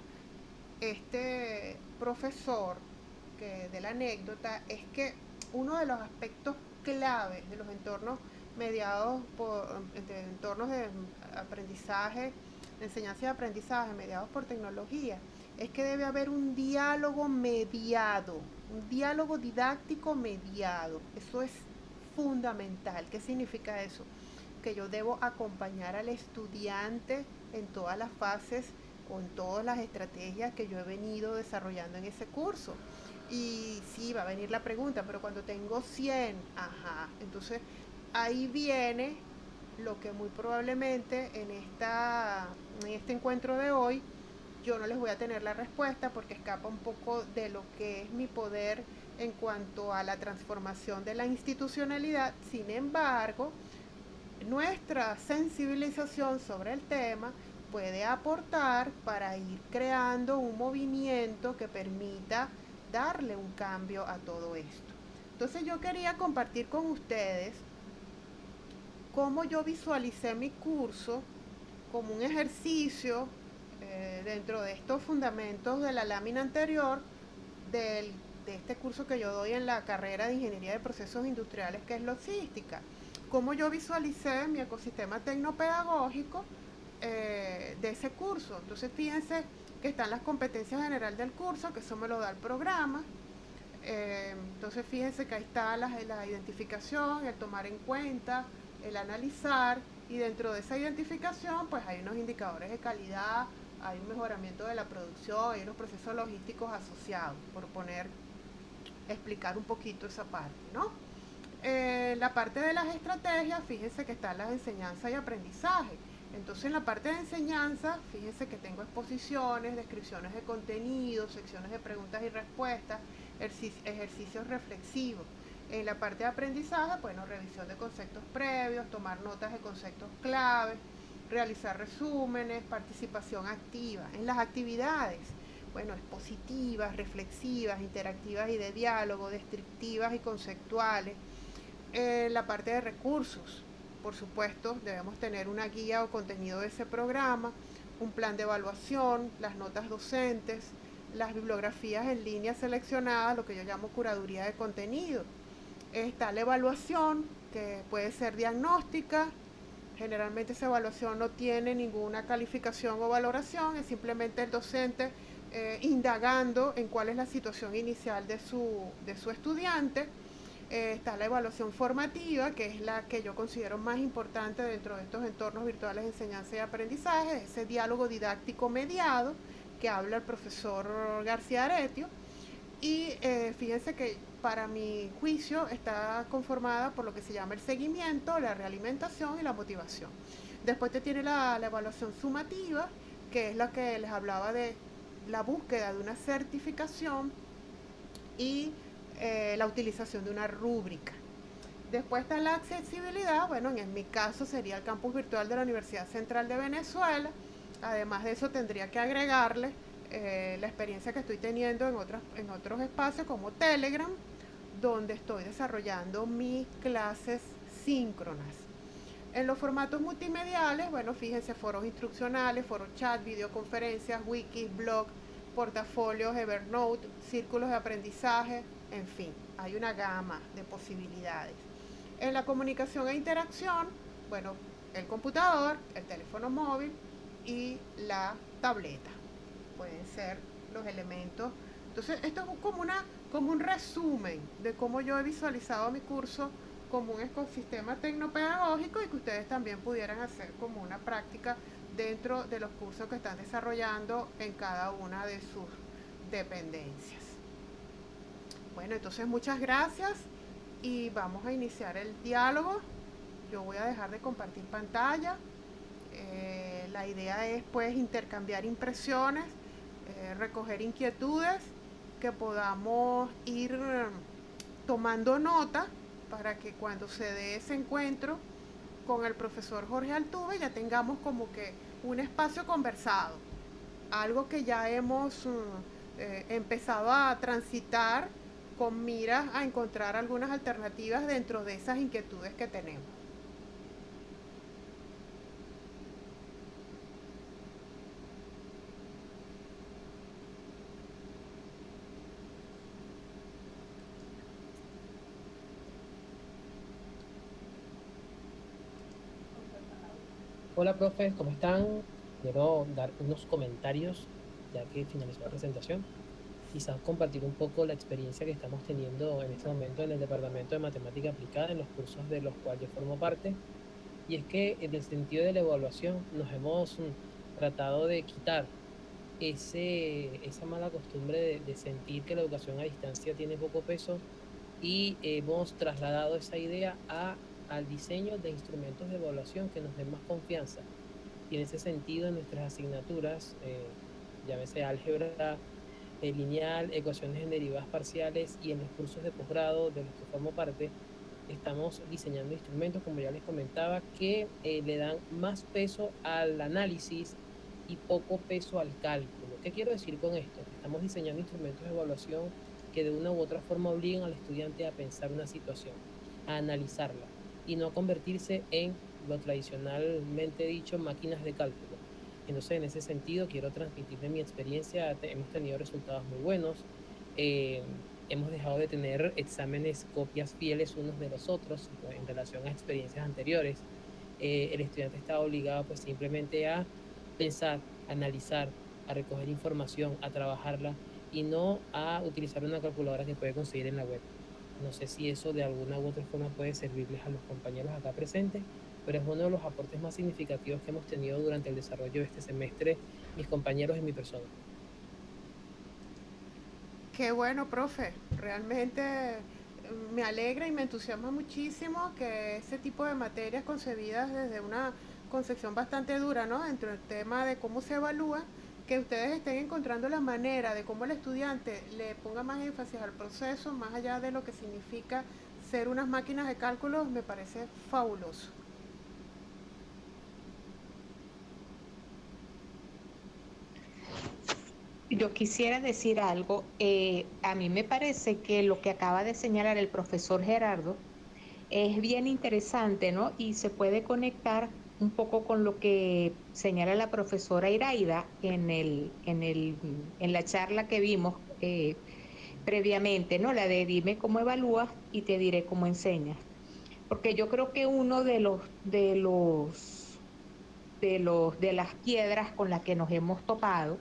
este profesor de la anécdota es que uno de los aspectos claves de los entornos mediados por entornos de aprendizaje, de enseñanza y aprendizaje mediados por tecnología, es que debe haber un diálogo mediado, un diálogo didáctico mediado. Eso es fundamental. ¿Qué significa eso? Que yo debo acompañar al estudiante en todas las fases o en todas las estrategias que yo he venido desarrollando en ese curso. Y sí, va a venir la pregunta, pero cuando tengo 100, ajá, entonces ahí viene lo que muy probablemente en este encuentro de hoy yo no les voy a tener la respuesta, porque escapa un poco de lo que es mi poder en cuanto a la transformación de la institucionalidad. Sin embargo, nuestra sensibilización sobre el tema puede aportar para ir creando un movimiento que permita darle un cambio a todo esto. Entonces yo quería compartir con ustedes cómo yo visualicé mi curso como un ejercicio dentro de estos fundamentos de la lámina anterior de este curso que yo doy en la carrera de Ingeniería de Procesos Industriales, que es logística. Cómo yo visualicé mi ecosistema tecnopedagógico de ese curso. Entonces fíjense que están las competencias generales del curso, que eso me lo da el programa. Entonces fíjense que ahí está la identificación, el tomar en cuenta, el analizar, y dentro de esa identificación pues hay unos indicadores de calidad, hay un mejoramiento de la producción, hay unos procesos logísticos asociados, por explicar un poquito esa parte, ¿no? La parte de las estrategias, fíjense que están las enseñanzas y aprendizaje. Entonces en la parte de enseñanza, fíjense que tengo exposiciones, descripciones de contenido, secciones de preguntas y respuestas, ejercicios reflexivos. En la parte de aprendizaje, bueno, revisión de conceptos previos, tomar notas de conceptos claves, realizar resúmenes, participación activa. En las actividades, bueno, expositivas, reflexivas, interactivas y de diálogo, descriptivas y conceptuales. La parte de recursos, por supuesto, debemos tener una guía o contenido de ese programa, un plan de evaluación, las notas docentes, las bibliografías en línea seleccionadas, lo que yo llamo curaduría de contenido. Está la evaluación, que puede ser diagnóstica. Generalmente esa evaluación no tiene ninguna calificación o valoración, es simplemente el docente indagando en cuál es la situación inicial de su estudiante. Está la evaluación formativa, que es la que yo considero más importante dentro de estos entornos virtuales de enseñanza y aprendizaje, ese diálogo didáctico mediado que habla el profesor García Aretio. Y fíjense que para mi juicio está conformada por lo que se llama el seguimiento, la realimentación y la motivación. Después te tiene la evaluación sumativa, que es la que les hablaba de la búsqueda de una certificación y la utilización de una rúbrica. Después está la accesibilidad, bueno, en mi caso sería el campus virtual de la Universidad Central de Venezuela. Además de eso tendría que agregarle la experiencia que estoy teniendo en otros espacios como Telegram, donde estoy desarrollando mis clases síncronas. En los formatos multimediales, bueno, fíjense, foros instruccionales, foros chat, videoconferencias, wikis, blog, portafolios, Evernote, círculos de aprendizaje, en fin, hay una gama de posibilidades. En la comunicación e interacción, bueno, el computador, el teléfono móvil y la tableta pueden ser los elementos. Entonces, esto es como un resumen de cómo yo he visualizado mi curso como un ecosistema tecnopedagógico y que ustedes también pudieran hacer como una práctica dentro de los cursos que están desarrollando en cada una de sus dependencias. Bueno, entonces muchas gracias y vamos a iniciar el diálogo. Yo voy a dejar de compartir pantalla. La idea es pues intercambiar impresiones, recoger inquietudes, que podamos ir tomando nota para que cuando se dé ese encuentro con el profesor Jorge Altuve ya tengamos como que un espacio conversado, algo que ya hemos empezado a transitar con miras a encontrar algunas alternativas dentro de esas inquietudes que tenemos. Hola, profes, ¿cómo están? Quiero dar unos comentarios ya que finalizó la presentación. Quizás compartir un poco la experiencia que estamos teniendo en este momento en el Departamento de Matemática Aplicada, en los cursos de los cuales yo formo parte. Y es que en el sentido de la evaluación nos hemos tratado de quitar esa mala costumbre de sentir que la educación a distancia tiene poco peso y hemos trasladado esa idea al diseño de instrumentos de evaluación que nos den más confianza. Y en ese sentido, en nuestras asignaturas, llámese álgebra lineal, ecuaciones en derivadas parciales y en los cursos de posgrado de los que formo parte, estamos diseñando instrumentos, como ya les comentaba, que le dan más peso al análisis y poco peso al cálculo. ¿Qué quiero decir con esto? Estamos diseñando instrumentos de evaluación que de una u otra forma obliguen al estudiante a pensar una situación, a analizarla y no a convertirse en lo tradicionalmente dicho máquinas de cálculo. Entonces, en ese sentido, quiero transmitir de mi experiencia. Hemos tenido resultados muy buenos. Eh, Hemos dejado de tener exámenes copias fieles unos de los otros en relación a experiencias anteriores. El estudiante está obligado pues simplemente a pensar, a analizar, a recoger información, a trabajarla y no a utilizar una calculadora que puede conseguir en la web. No sé si eso de alguna u otra forma puede servirles a los compañeros acá presentes, pero es uno de los aportes más significativos que hemos tenido durante el desarrollo de este semestre, mis compañeros y mi persona. Qué bueno, profe. Realmente me alegra y me entusiasma muchísimo que ese tipo de materias concebidas desde una concepción bastante dura, ¿no? Dentro del tema de cómo se evalúa, que ustedes estén encontrando la manera de cómo el estudiante le ponga más énfasis al proceso, más allá de lo que significa ser unas máquinas de cálculo, me parece fabuloso. Yo quisiera decir algo. A mí me parece que lo que acaba de señalar el profesor Gerardo es bien interesante, ¿no? Y se puede conectar un poco con lo que señala la profesora Iraida en la charla que vimos previamente, ¿no? La de dime cómo evalúas y te diré cómo enseñas. Porque yo creo que uno de las piedras con las que nos hemos topado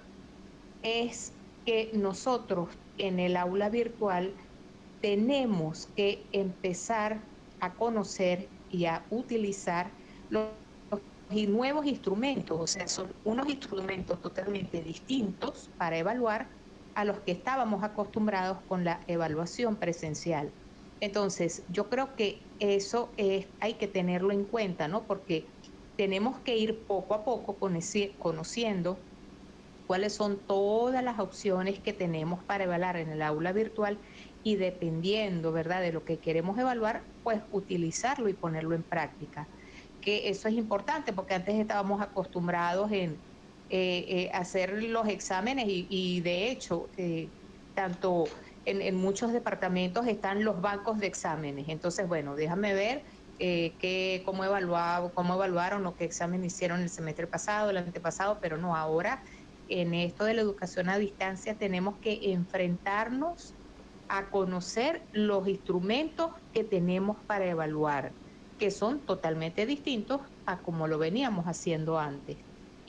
es que nosotros en el aula virtual tenemos que empezar a conocer y a utilizar nuevos instrumentos, o sea, son unos instrumentos totalmente distintos para evaluar a los que estábamos acostumbrados con la evaluación presencial. Entonces, yo creo que eso hay que tenerlo en cuenta, ¿no? Porque tenemos que ir poco a poco conociendo cuáles son todas las opciones que tenemos para evaluar en el aula virtual y dependiendo, ¿verdad?, de lo que queremos evaluar, pues utilizarlo y ponerlo en práctica. Que eso es importante porque antes estábamos acostumbrados en hacer los exámenes y de hecho, tanto en muchos departamentos están los bancos de exámenes. Entonces, bueno, déjame ver cómo evaluaron o qué examen hicieron el semestre pasado, el antepasado, pero no, ahora en esto de la educación a distancia tenemos que enfrentarnos a conocer los instrumentos que tenemos para evaluar, que son totalmente distintos a como lo veníamos haciendo antes.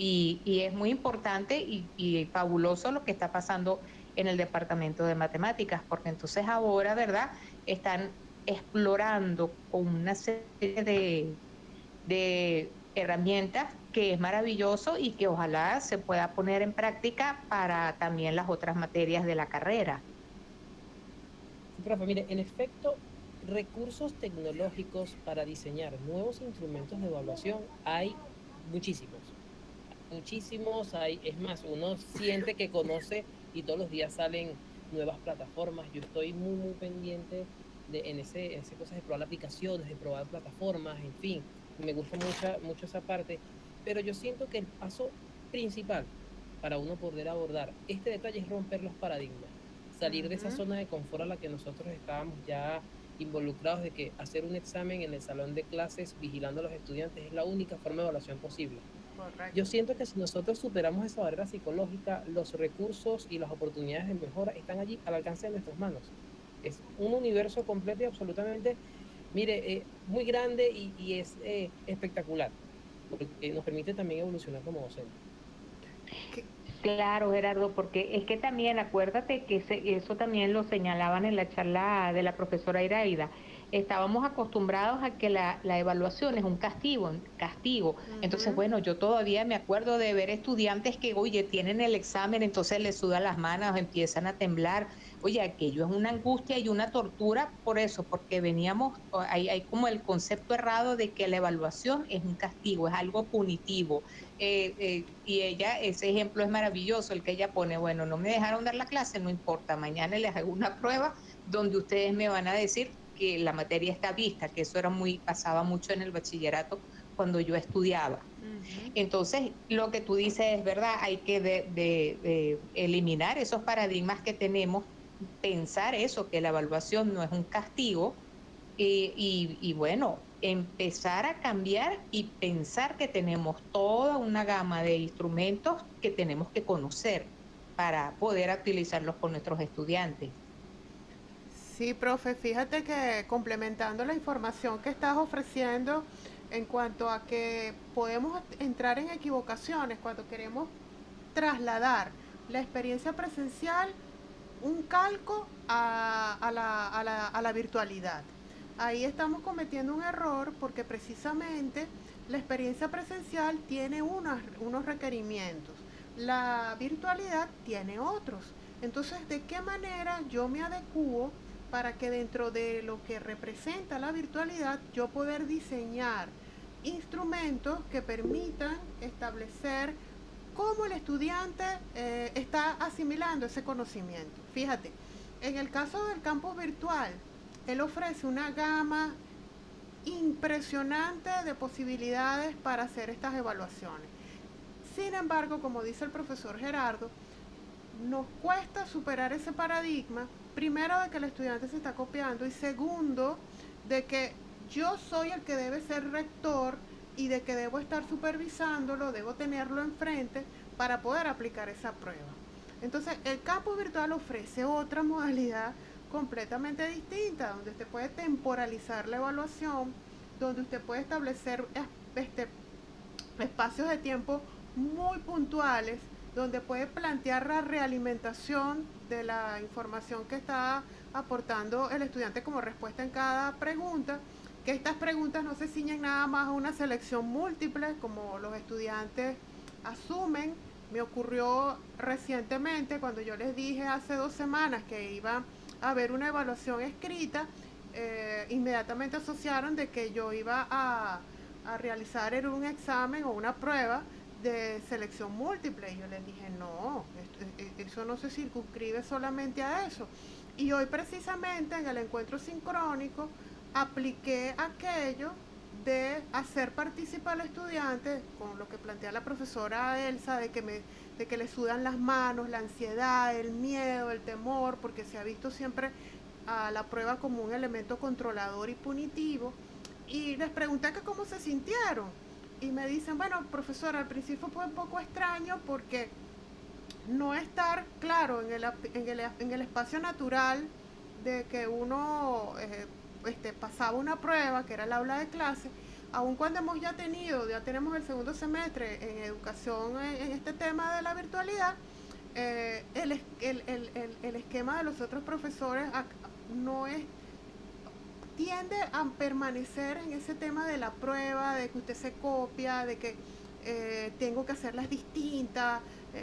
Y es muy importante y fabuloso lo que está pasando en el departamento de matemáticas, porque entonces ahora, ¿verdad? Están explorando con una serie de herramientas que es maravilloso y que ojalá se pueda poner en práctica para también las otras materias de la carrera. Sí, profe, mire, en efecto, recursos tecnológicos para diseñar nuevos instrumentos de evaluación hay muchísimos. Muchísimos hay, es más, uno siente que conoce y todos los días salen nuevas plataformas. Yo estoy muy pendiente en ese cosas de probar aplicaciones, de probar plataformas, en fin, me gusta mucho esa parte, pero yo siento que el paso principal para uno poder abordar este detalle es romper los paradigmas, salir de esa Ujú, zona de confort a la que nosotros estábamos ya involucrados, de que hacer un examen en el salón de clases vigilando a los estudiantes es la única forma de evaluación posible. Yo correcto. siento que si nosotros superamos esa barrera psicológica, los recursos y las oportunidades de mejora están allí al alcance de nuestras manos. Es un universo completo y absolutamente, mire, muy grande y es espectacular, porque nos permite también evolucionar como docentes. Que- Claro, Gerardo, porque es que también acuérdate que eso también lo señalaban en la charla de la profesora Iraida. Estábamos acostumbrados a que la evaluación es un castigo. Entonces, ujú. bueno, yo todavía me acuerdo de ver estudiantes que, oye, tienen el examen, entonces les sudan las manos, empiezan a temblar. Oye, aquello es una angustia y una tortura por eso, porque hay como el concepto errado de que la evaluación es un castigo, es algo punitivo y ella, ese ejemplo es maravilloso, el que ella pone, bueno, no me dejaron dar la clase, no importa, mañana les hago una prueba donde ustedes me van a decir que la materia está vista, que eso pasaba mucho en el bachillerato cuando yo estudiaba. Ujú. Entonces, lo que tú dices es verdad, hay que de eliminar esos paradigmas que tenemos, pensar eso, que la evaluación no es un castigo, y bueno, empezar a cambiar y pensar que tenemos toda una gama de instrumentos que tenemos que conocer para poder utilizarlos con nuestros estudiantes. Sí, profe, fíjate que complementando la información que estás ofreciendo en cuanto a que podemos entrar en equivocaciones cuando queremos trasladar la experiencia presencial, un calco a la virtualidad. Ahí estamos cometiendo un error porque precisamente la experiencia presencial tiene unos requerimientos, la virtualidad tiene otros. Entonces, ¿de qué manera yo me adecuo para que dentro de lo que representa la virtualidad yo poder diseñar instrumentos que permitan establecer cómo el estudiante está asimilando ese conocimiento? Fíjate, en el caso del campus virtual, él ofrece una gama impresionante de posibilidades para hacer estas evaluaciones. Sin embargo, como dice el profesor Gerardo, nos cuesta superar ese paradigma, primero de que el estudiante se está copiando y segundo de que yo soy el que debe ser rector y de que debo estar supervisándolo, debo tenerlo enfrente para poder aplicar esa prueba. Entonces, el campo virtual ofrece otra modalidad completamente distinta, donde usted puede temporalizar la evaluación, donde usted puede establecer este, espacios de tiempo muy puntuales donde puede plantear la realimentación de la información que está aportando el estudiante como respuesta en cada pregunta, que estas preguntas no se ciñen nada más a una selección múltiple como los estudiantes asumen, Me ocurrió recientemente cuando yo les dije hace 2 semanas que iba a haber una evaluación escrita, inmediatamente asociaron de que yo iba a realizar un examen o una prueba de selección múltiple. Y yo les dije, no, eso no se circunscribe solamente a eso. Y hoy precisamente en el encuentro sincrónico apliqué aquello de hacer participar al estudiante con lo que plantea la profesora Elsa, de que le sudan las manos, la ansiedad, el miedo, el temor, porque se ha visto siempre a la prueba como un elemento controlador y punitivo. Y les pregunté que cómo se sintieron. Y me dicen, bueno, profesora, al principio fue un poco extraño porque no estar claro en el espacio natural de que uno pasaba una prueba, que era el aula de clase, aun cuando ya tenemos el segundo semestre en educación en este tema de la virtualidad, el esquema de los otros profesores no es tiende a permanecer en ese tema de la prueba, de que usted se copia, de que tengo que hacerlas distintas,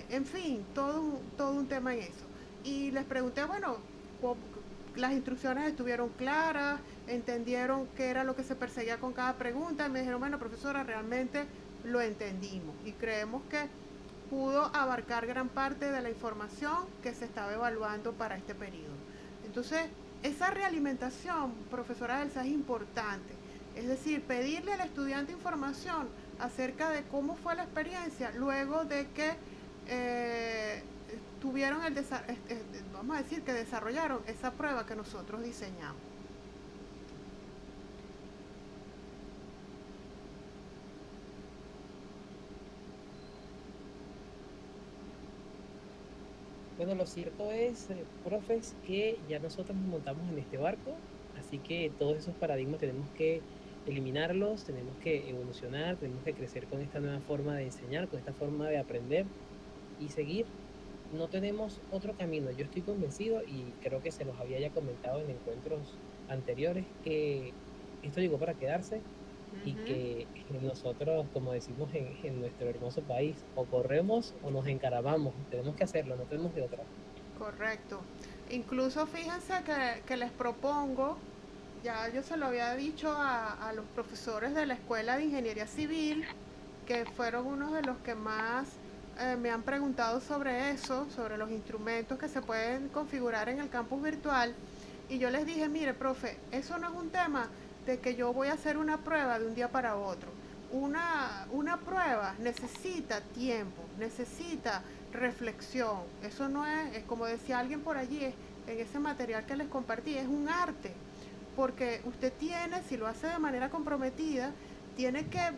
en fin, todo un tema en eso. Y les pregunté, bueno, las instrucciones estuvieron claras, entendieron qué era lo que se perseguía con cada pregunta, y me dijeron, bueno, profesora, realmente lo entendimos y creemos que pudo abarcar gran parte de la información que se estaba evaluando para este periodo. Entonces, esa realimentación, profesora Elsa, es importante. Es decir, pedirle al estudiante información acerca de cómo fue la experiencia luego de que tuvieron vamos a decir que desarrollaron esa prueba que nosotros diseñamos. Bueno, lo cierto es, profes, que ya nosotros nos montamos en este barco, así que todos esos paradigmas tenemos que eliminarlos, tenemos que evolucionar, tenemos que crecer con esta nueva forma de enseñar, con esta forma de aprender y seguir. No tenemos otro camino. Yo estoy convencido y creo que se los había ya comentado en encuentros anteriores que esto llegó para quedarse y Ujú. que nosotros, como decimos en nuestro hermoso país, o corremos o nos encaravamos. Tenemos que hacerlo, no tenemos de otra. Correcto. Incluso fíjense que les propongo, ya yo se lo había dicho a los profesores de la Escuela de Ingeniería Civil, que fueron unos de los que más me han preguntado sobre eso, sobre los instrumentos que se pueden configurar en el campus virtual. Y yo les dije, mire, profe, eso no es un tema de que yo voy a hacer una prueba de un día para otro. Una prueba necesita tiempo, necesita reflexión. Eso no es como decía alguien por allí, en ese material que les compartí, es un arte. Porque usted tiene, si lo hace de manera comprometida, tiene que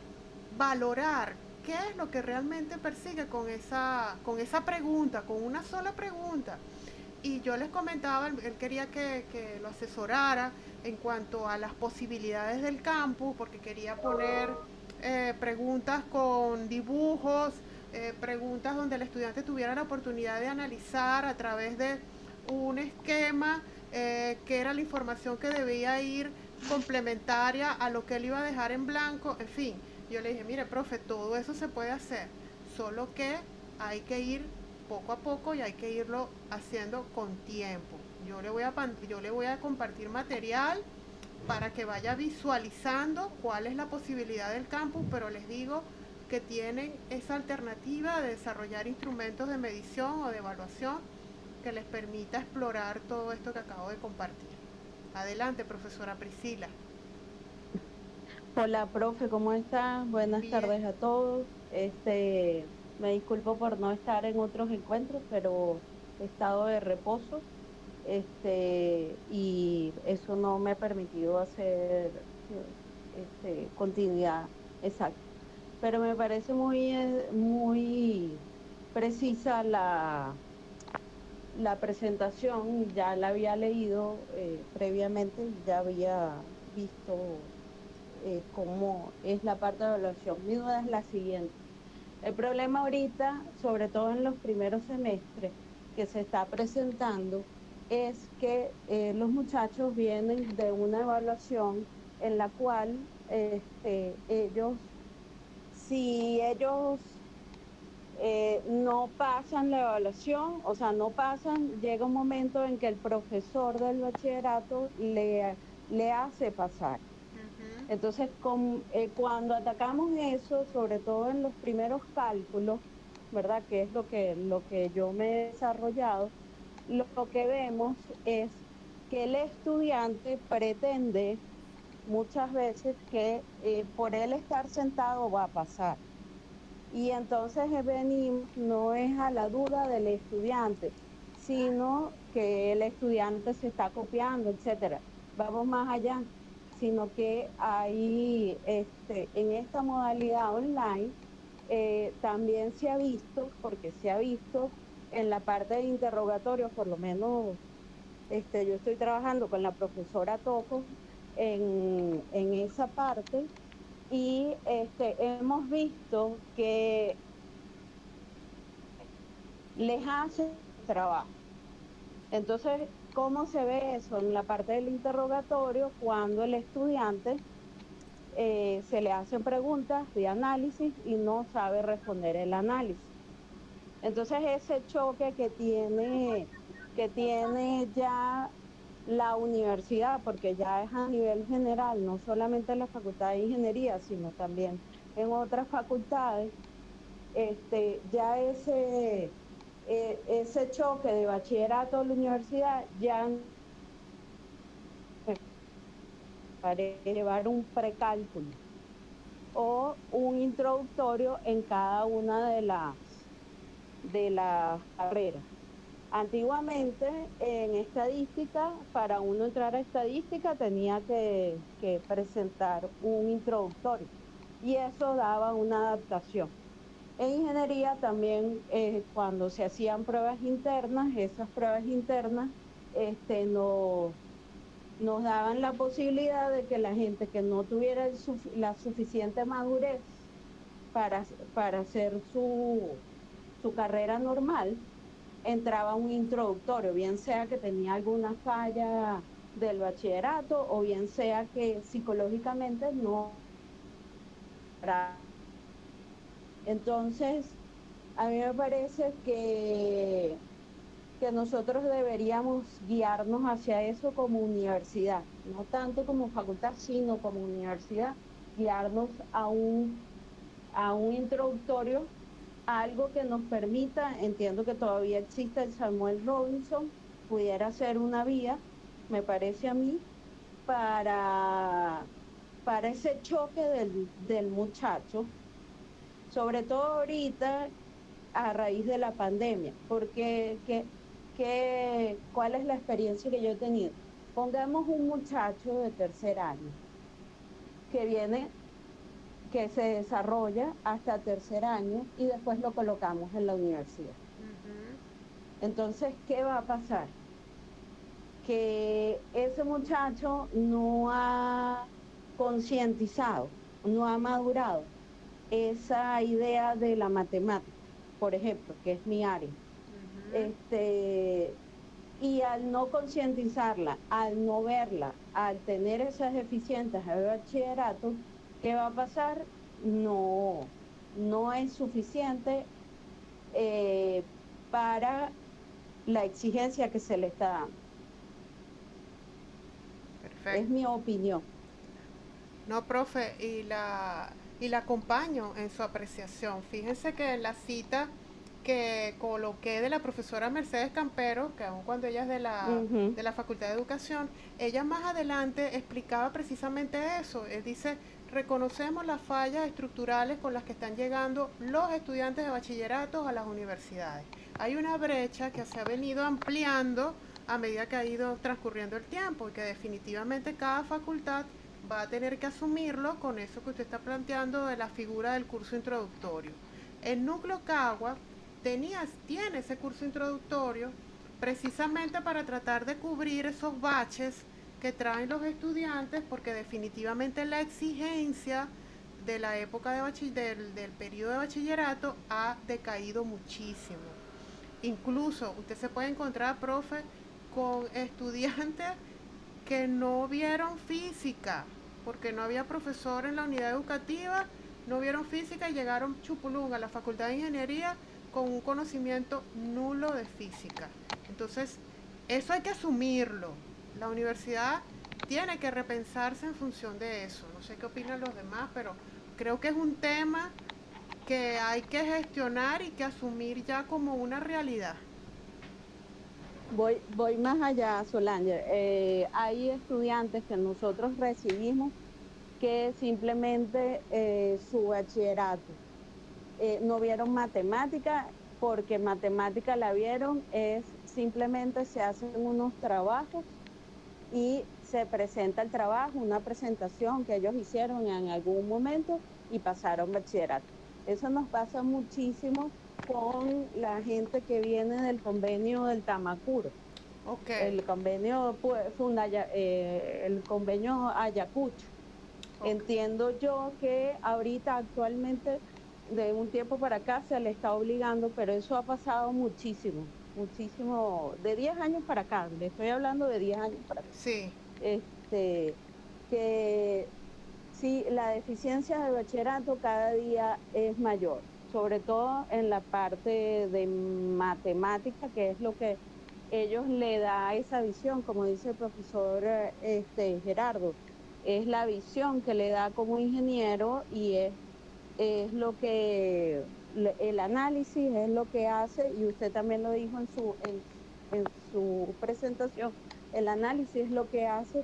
valorar qué es lo que realmente persigue con esa pregunta, con una sola pregunta. Y yo les comentaba, él quería que lo asesorara en cuanto a las posibilidades del campus, porque quería poner preguntas con dibujos, preguntas donde el estudiante tuviera la oportunidad de analizar a través de un esquema qué era la información que debía ir complementaria a lo que él iba a dejar en blanco, en fin. Yo le dije, mire, profe, todo eso se puede hacer, solo que hay que ir poco a poco y hay que irlo haciendo con tiempo. Yo le voy a compartir material para que vaya visualizando cuál es la posibilidad del campus, pero les digo que tienen esa alternativa de desarrollar instrumentos de medición o de evaluación que les permita explorar todo esto que acabo de compartir. Adelante, profesora Priscila. Hola, profe, ¿cómo está? Buenas Bien. tardes a todos. Me disculpo por no estar en otros encuentros, pero he estado de reposo, y eso no me ha permitido hacer, continuidad exacta. Pero me parece muy precisa la presentación, ya la había leído previamente, ya había visto cómo es la parte de evaluación. Mi duda es la siguiente. El problema ahorita, sobre todo en los primeros semestres que se está presentando, es que los muchachos vienen de una evaluación en la cual si ellos no pasan la evaluación, o sea, no pasan, llega un momento en que el profesor del bachillerato le hace pasar. Ujú. Entonces, cuando atacamos eso, sobre todo en los primeros cálculos, ¿verdad? Que es lo que yo me he desarrollado, lo que vemos es que el estudiante pretende muchas veces que por él estar sentado va a pasar. Y entonces venimos, no es a la duda del estudiante, sino que el estudiante se está copiando, etcétera. Vamos más allá, sino que ahí, en esta modalidad online, también se ha visto, porque se ha visto en la parte de interrogatorios, por lo menos yo estoy trabajando con la profesora Toco en esa parte y hemos visto que les hace trabajo. Entonces, ¿cómo se ve eso? En la parte del interrogatorio, cuando el estudiante se le hacen preguntas de análisis y no sabe responder el análisis. Entonces, ese choque que tiene ya la universidad, porque ya es a nivel general, no solamente en la Facultad de Ingeniería, sino también en otras facultades, ya ese choque de bachillerato a la universidad ya no es para llevar un precálculo o un introductorio en cada una de las carreras. Antiguamente, en estadística, para uno entrar a estadística tenía que presentar un introductorio y eso daba una adaptación. En ingeniería también, cuando se hacían pruebas internas, esas pruebas internas nos daban la posibilidad de que la gente que no tuviera la suficiente madurez para, para hacer su carrera normal, entraba un introductorio, bien sea que tenía alguna falla del bachillerato o bien sea que psicológicamente no. Entonces, a mí me parece que nosotros deberíamos guiarnos hacia eso como universidad, no tanto como facultad, sino como universidad, guiarnos a un introductorio, a algo que nos permita, entiendo que todavía existe el Samuel Robinson, pudiera ser una vía, me parece a mí, para, para ese choque del muchacho, sobre todo ahorita a raíz de la pandemia, porque ¿cuál es la experiencia que yo he tenido? Pongamos un muchacho de tercer año que viene, que se desarrolla hasta tercer año y después lo colocamos en la universidad. Ujú. Entonces, ¿qué va a pasar? Que ese muchacho no ha concientizado, no ha madurado esa idea de la matemática, por ejemplo, que es mi área. Ujú. Este, y al no concientizarla, al no verla, al tener esas deficiencias de bachillerato, ¿qué va a pasar? No, no es suficiente eh, para la exigencia que se le está dando. Es Perfecto. mi opinión. No, profe, y la acompaño en su apreciación. Fíjense que en la cita que coloqué de la profesora Mercedes Campero, que aun cuando ella es de la, Ujú. de la Facultad de Educación, ella más adelante explicaba precisamente eso. Él dice, reconocemos las fallas estructurales con las que están llegando los estudiantes de bachillerato a las universidades. Hay una brecha que se ha venido ampliando a medida que ha ido transcurriendo el tiempo y que definitivamente cada facultad va a tener que asumirlo con eso que usted está planteando de la figura del curso introductorio. El núcleo Cagua tiene ese curso introductorio precisamente para tratar de cubrir esos baches que traen los estudiantes, porque definitivamente la exigencia de la época del periodo de bachillerato ha decaído muchísimo. Incluso usted se puede encontrar, profe, con estudiantes que no vieron física, porque no había profesor en la unidad educativa, no vieron física y llegaron chupulung a la Facultad de Ingeniería con un conocimiento nulo de física. Entonces, eso hay que asumirlo. La universidad tiene que repensarse en función de eso. No sé qué opinan los demás, pero creo que es un tema que hay que gestionar y que asumir ya como una realidad. Voy más allá, Solange. Hay estudiantes que nosotros recibimos que simplemente su bachillerato no vieron matemática porque matemática la vieron, es simplemente se hacen unos trabajos y se presenta el trabajo, una presentación que ellos hicieron en algún momento y pasaron bachillerato. Eso nos pasa muchísimo con la gente que viene del convenio del Tamacuro, Ok, el convenio el convenio Ayacucho. ok. Entiendo yo que ahorita actualmente de un tiempo para acá se le está obligando, pero eso ha pasado muchísimo, muchísimo, de 10 años para acá, le estoy hablando de 10 años para acá. Sí, Este, que sí, la deficiencia de bachillerato cada día es mayor, sobre todo en la parte de matemática, que es lo que ellos le da esa visión, como dice el profesor Gerardo, es la visión que le da como ingeniero y es lo que el análisis es lo que hace, y usted también lo dijo en su presentación, el análisis es lo que hace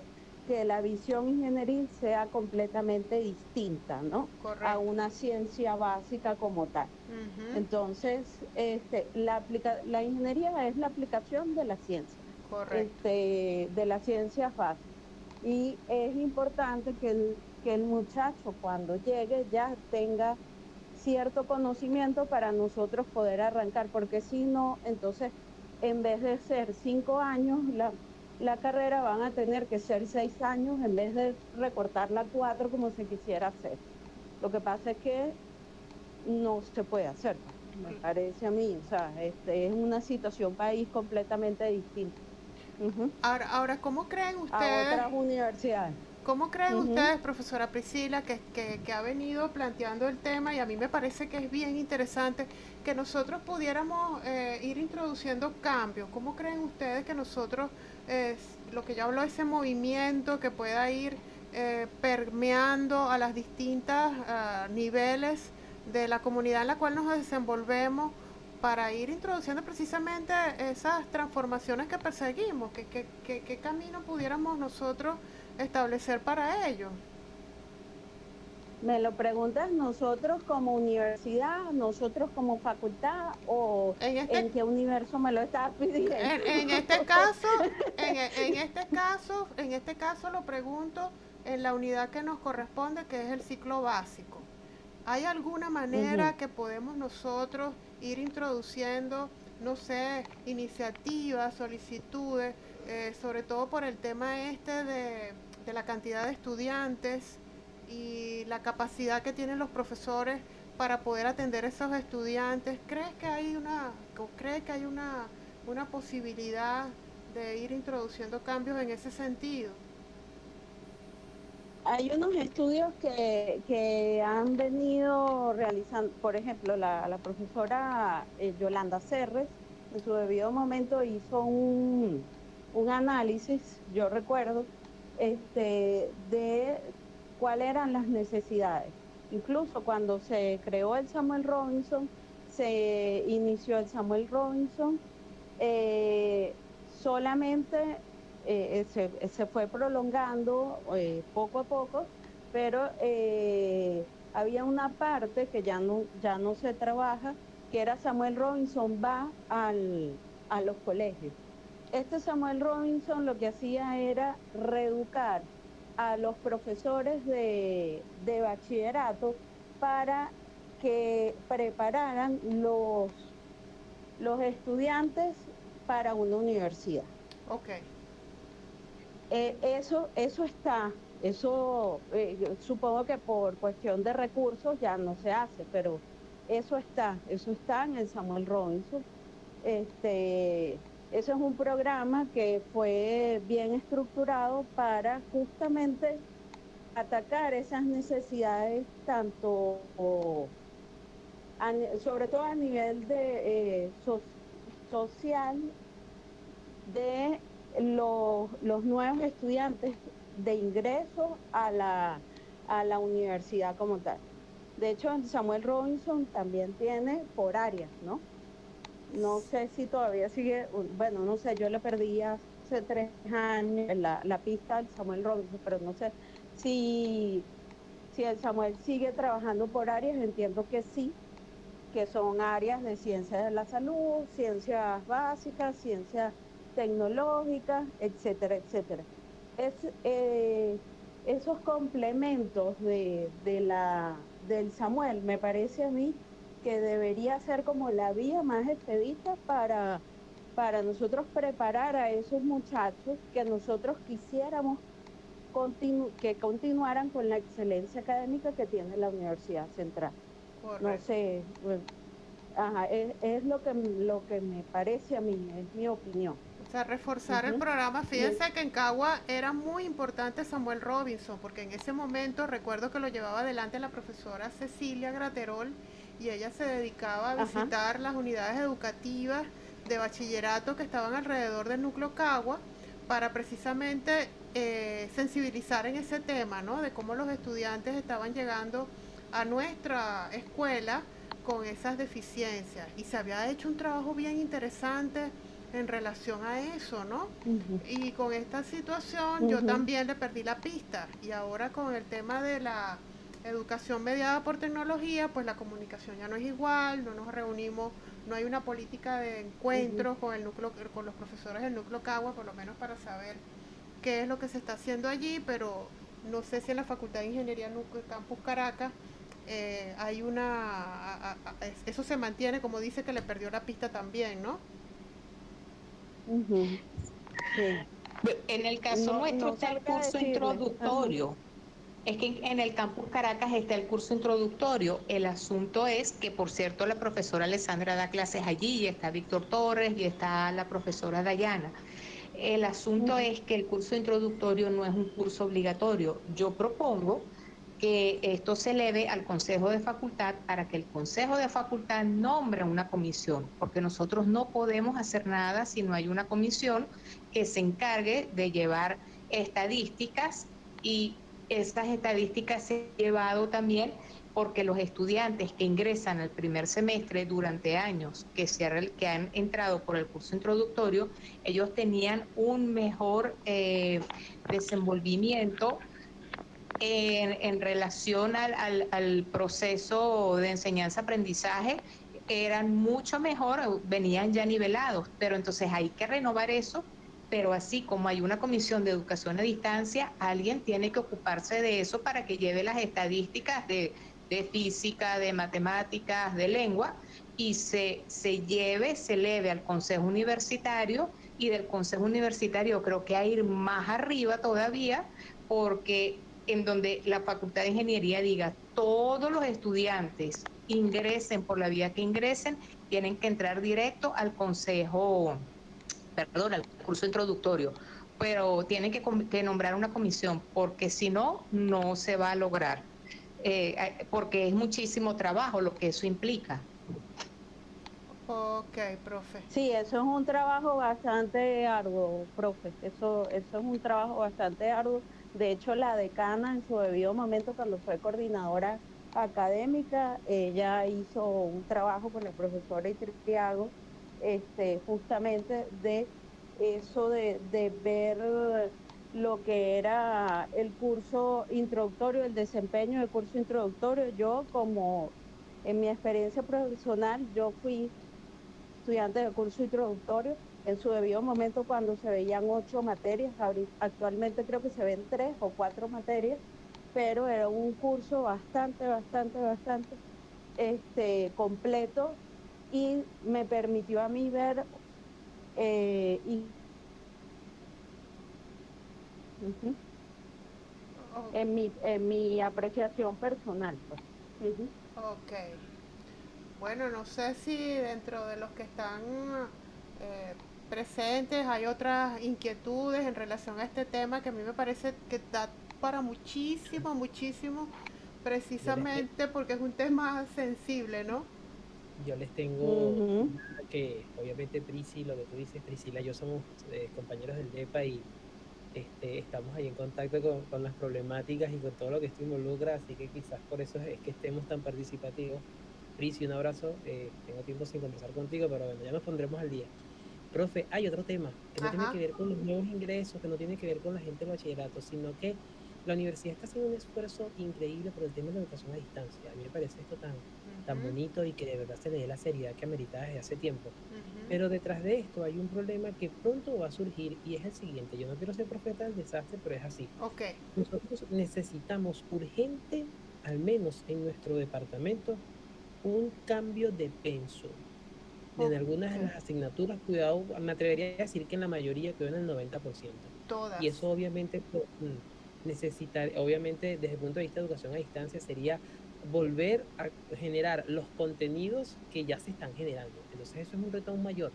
que la visión ingenieril sea completamente distinta, ¿no? A correcto. una ciencia básica como tal. Ujú, Entonces, la ingeniería es la aplicación de la ciencia, correcto. de las ciencias básicas. Y es importante que el muchacho cuando llegue ya tenga cierto conocimiento para nosotros poder arrancar, porque si no, entonces en vez de ser 5 años, la carrera van a tener que ser 6 años en vez de recortarla a 4 como se quisiera hacer. Lo que pasa es que no se puede hacer, pues, me parece a mí, o sea, es una situación país completamente distinta. Ujú. Ahora, ¿cómo creen A ustedes? otras universidades. ¿Cómo creen Ujú. ustedes, profesora Priscila, que ha venido planteando el tema y a mí me parece que es bien interesante que nosotros pudiéramos ir introduciendo cambios? ¿Cómo creen ustedes que nosotros, lo que yo hablo, ese movimiento que pueda ir permeando a las distintas niveles de la comunidad en la cual nos desenvolvemos para ir introduciendo precisamente esas transformaciones que perseguimos? ¿Qué camino pudiéramos nosotros establecer para ello? ¿Me lo preguntas nosotros como universidad, nosotros como facultad o En este, en qué universo me lo estás pidiendo? en este caso, en este caso lo pregunto en la unidad que nos corresponde, que es el ciclo básico. ¿Hay alguna manera Ujú. que podemos nosotros ir introduciendo, no sé, iniciativas, solicitudes, sobre todo por el tema de la cantidad de estudiantes y la capacidad que tienen los profesores para poder atender a esos estudiantes? ¿Cree que hay una posibilidad de ir introduciendo cambios en ese sentido? Hay unos estudios que han venido realizando, por ejemplo, la profesora Yolanda Serres, en su debido momento hizo un análisis, yo recuerdo, de cuáles eran las necesidades. Incluso cuando se creó el Samuel Robinson, se inició el Samuel Robinson, solamente se fue prolongando poco a poco, pero había una parte que ya no se trabaja, que era Samuel Robinson va a los colegios. Este Samuel Robinson lo que hacía era reeducar a los profesores de bachillerato para que prepararan los estudiantes para una universidad. Ok, Eso está, supongo que por cuestión de recursos ya no se hace, pero eso está en el Samuel Robinson. Eso es un programa que fue bien estructurado para justamente atacar esas necesidades tanto sobre todo a nivel de social de los nuevos estudiantes de ingreso a la universidad como tal. De hecho, Samuel Robinson también tiene por áreas, ¿no? No sé si todavía sigue, bueno, no sé, yo le perdí hace 3 años la pista al Samuel Robinson, pero no sé si, si el Samuel sigue trabajando por áreas, entiendo que sí, que son áreas de ciencias de la salud, ciencias básicas, ciencias tecnológicas, etcétera, etcétera. Es, esos complementos del Samuel, me parece a mí que debería ser como la vía más expedita para nosotros preparar a esos muchachos que nosotros quisiéramos que continuaran con la excelencia académica que tiene la Universidad Central. No Correcto. sé, ajá, es lo que me parece a mí, es mi opinión. O sea, reforzar el Ujú. programa. Y Fíjense que en Cagua era muy importante Samuel Robinson, porque en ese momento recuerdo que lo llevaba adelante la profesora Cecilia Graterol y ella se dedicaba a ajá, visitar las unidades educativas de bachillerato que estaban alrededor del núcleo Cagua para precisamente sensibilizar en ese tema, ¿no? De cómo los estudiantes estaban llegando a nuestra escuela con esas deficiencias. Y se había hecho un trabajo bien interesante en relación a eso, ¿no? ujú, Y con esta situación yo ujú, también le perdí la pista. Y ahora con el tema de la educación mediada por tecnología, pues la comunicación ya no es igual, no nos reunimos, no hay una política de ujú, encuentros con el núcleo, con los profesores del núcleo Cagua, por lo menos para saber qué es lo que se está haciendo allí, pero no sé si en la Facultad de Ingeniería Campus Caracas hay eso se mantiene, como dice que le perdió la pista también, ¿no? ujú, sí. En el caso No, nuestro no está el sabría curso decirle. Ajá, introductorio. Es que en el campus Caracas está el curso introductorio. El asunto es que, por cierto, la profesora Alessandra da clases allí, y está Víctor Torres y está la profesora Dayana. El asunto ujú, es que el curso introductorio no es un curso obligatorio. Yo propongo que esto se eleve al Consejo de Facultad para que el Consejo de Facultad nombre una comisión, porque nosotros no podemos hacer nada si no hay una comisión que se encargue de llevar estadísticas, y esas estadísticas se han llevado también porque los estudiantes que ingresan al primer semestre durante años que han entrado por el curso introductorio, ellos tenían un mejor desenvolvimiento en relación al proceso de enseñanza-aprendizaje, eran mucho mejor, venían ya nivelados, pero entonces hay que renovar eso, pero así como hay una comisión de educación a distancia, alguien tiene que ocuparse de eso para que lleve las estadísticas de física, de matemáticas, de lengua, y se eleve al Consejo Universitario, y del Consejo Universitario creo que a ir más arriba todavía, porque en donde la Facultad de Ingeniería diga, todos los estudiantes ingresen por la vía que ingresen, tienen que entrar directo al consejo, perdón, al curso introductorio, pero tienen que nombrar una comisión, porque si no, no se va a lograr, porque es muchísimo trabajo lo que eso implica. Ok, profe. sí, eso es un trabajo bastante arduo, profe. Eso es un trabajo bastante arduo. De hecho, la decana en su debido momento, cuando fue coordinadora académica, ella hizo un trabajo con la profesora Itriago, justamente de eso de ver lo que era el curso introductorio, el desempeño del curso introductorio. Yo, como en mi experiencia profesional, yo fui estudiantes de curso introductorio en su debido momento cuando se veían 8 materias. Actualmente creo que se ven 3 o 4 materias, pero era un curso bastante, bastante, bastante completo, y me permitió a mí ver y ujú, Oh, en mi apreciación personal, pues. Ujú. ok. Bueno, no sé si dentro de los que están eh, presentes hay otras inquietudes en relación a este tema que a mí me parece que da para muchísimo, muchísimo, Mira, es que precisamente porque es un tema sensible, ¿no? Yo les tengo Ujú. que, obviamente, lo que tú dices, Priscila y yo somos compañeros del DEPA y estamos ahí en contacto con las problemáticas y con todo lo que esto involucra, así que quizás por eso es que estemos tan participativos. Prisi, un abrazo. Tengo tiempo sin conversar contigo, pero bueno, ya nos pondremos al día. Profe, hay otro tema que no tiene Ajá, que ver con los nuevos ingresos, que no tiene que ver con la gente del bachillerato, sino que la universidad está haciendo un esfuerzo increíble por el tema de la educación a distancia. A mí me parece esto tan ujú, bonito y que de verdad se le dé la seriedad que amerita desde hace tiempo. ujú, Pero detrás de esto hay un problema que pronto va a surgir y es el siguiente. Yo no quiero ser profeta del desastre, pero es así. ok, Nosotros necesitamos urgente, al menos en nuestro departamento, un cambio de pensum en algunas ok, de las asignaturas, cuidado, me atrevería a decir que en la mayoría quedó en el 90%. todas. Y eso obviamente necesitar, obviamente desde el punto de vista de educación a distancia sería volver a generar los contenidos que ya se están generando. Entonces eso es un reto aún mayor,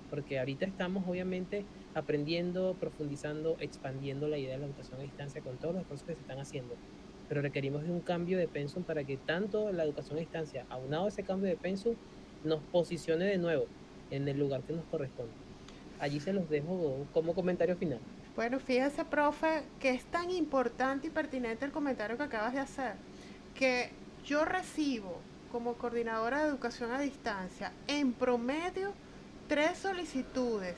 porque ahorita estamos obviamente aprendiendo, profundizando, expandiendo la idea de la educación a distancia con todos los esfuerzos que se están haciendo, pero requerimos de un cambio de pensum para que tanto la educación a distancia, aunado a ese cambio de pensum, nos posicione de nuevo en el lugar que nos corresponde. Allí se los dejo como comentario final. Bueno, fíjese, profe, que es tan importante y pertinente el comentario que acabas de hacer, que yo recibo como coordinadora de educación a distancia en promedio 3 solicitudes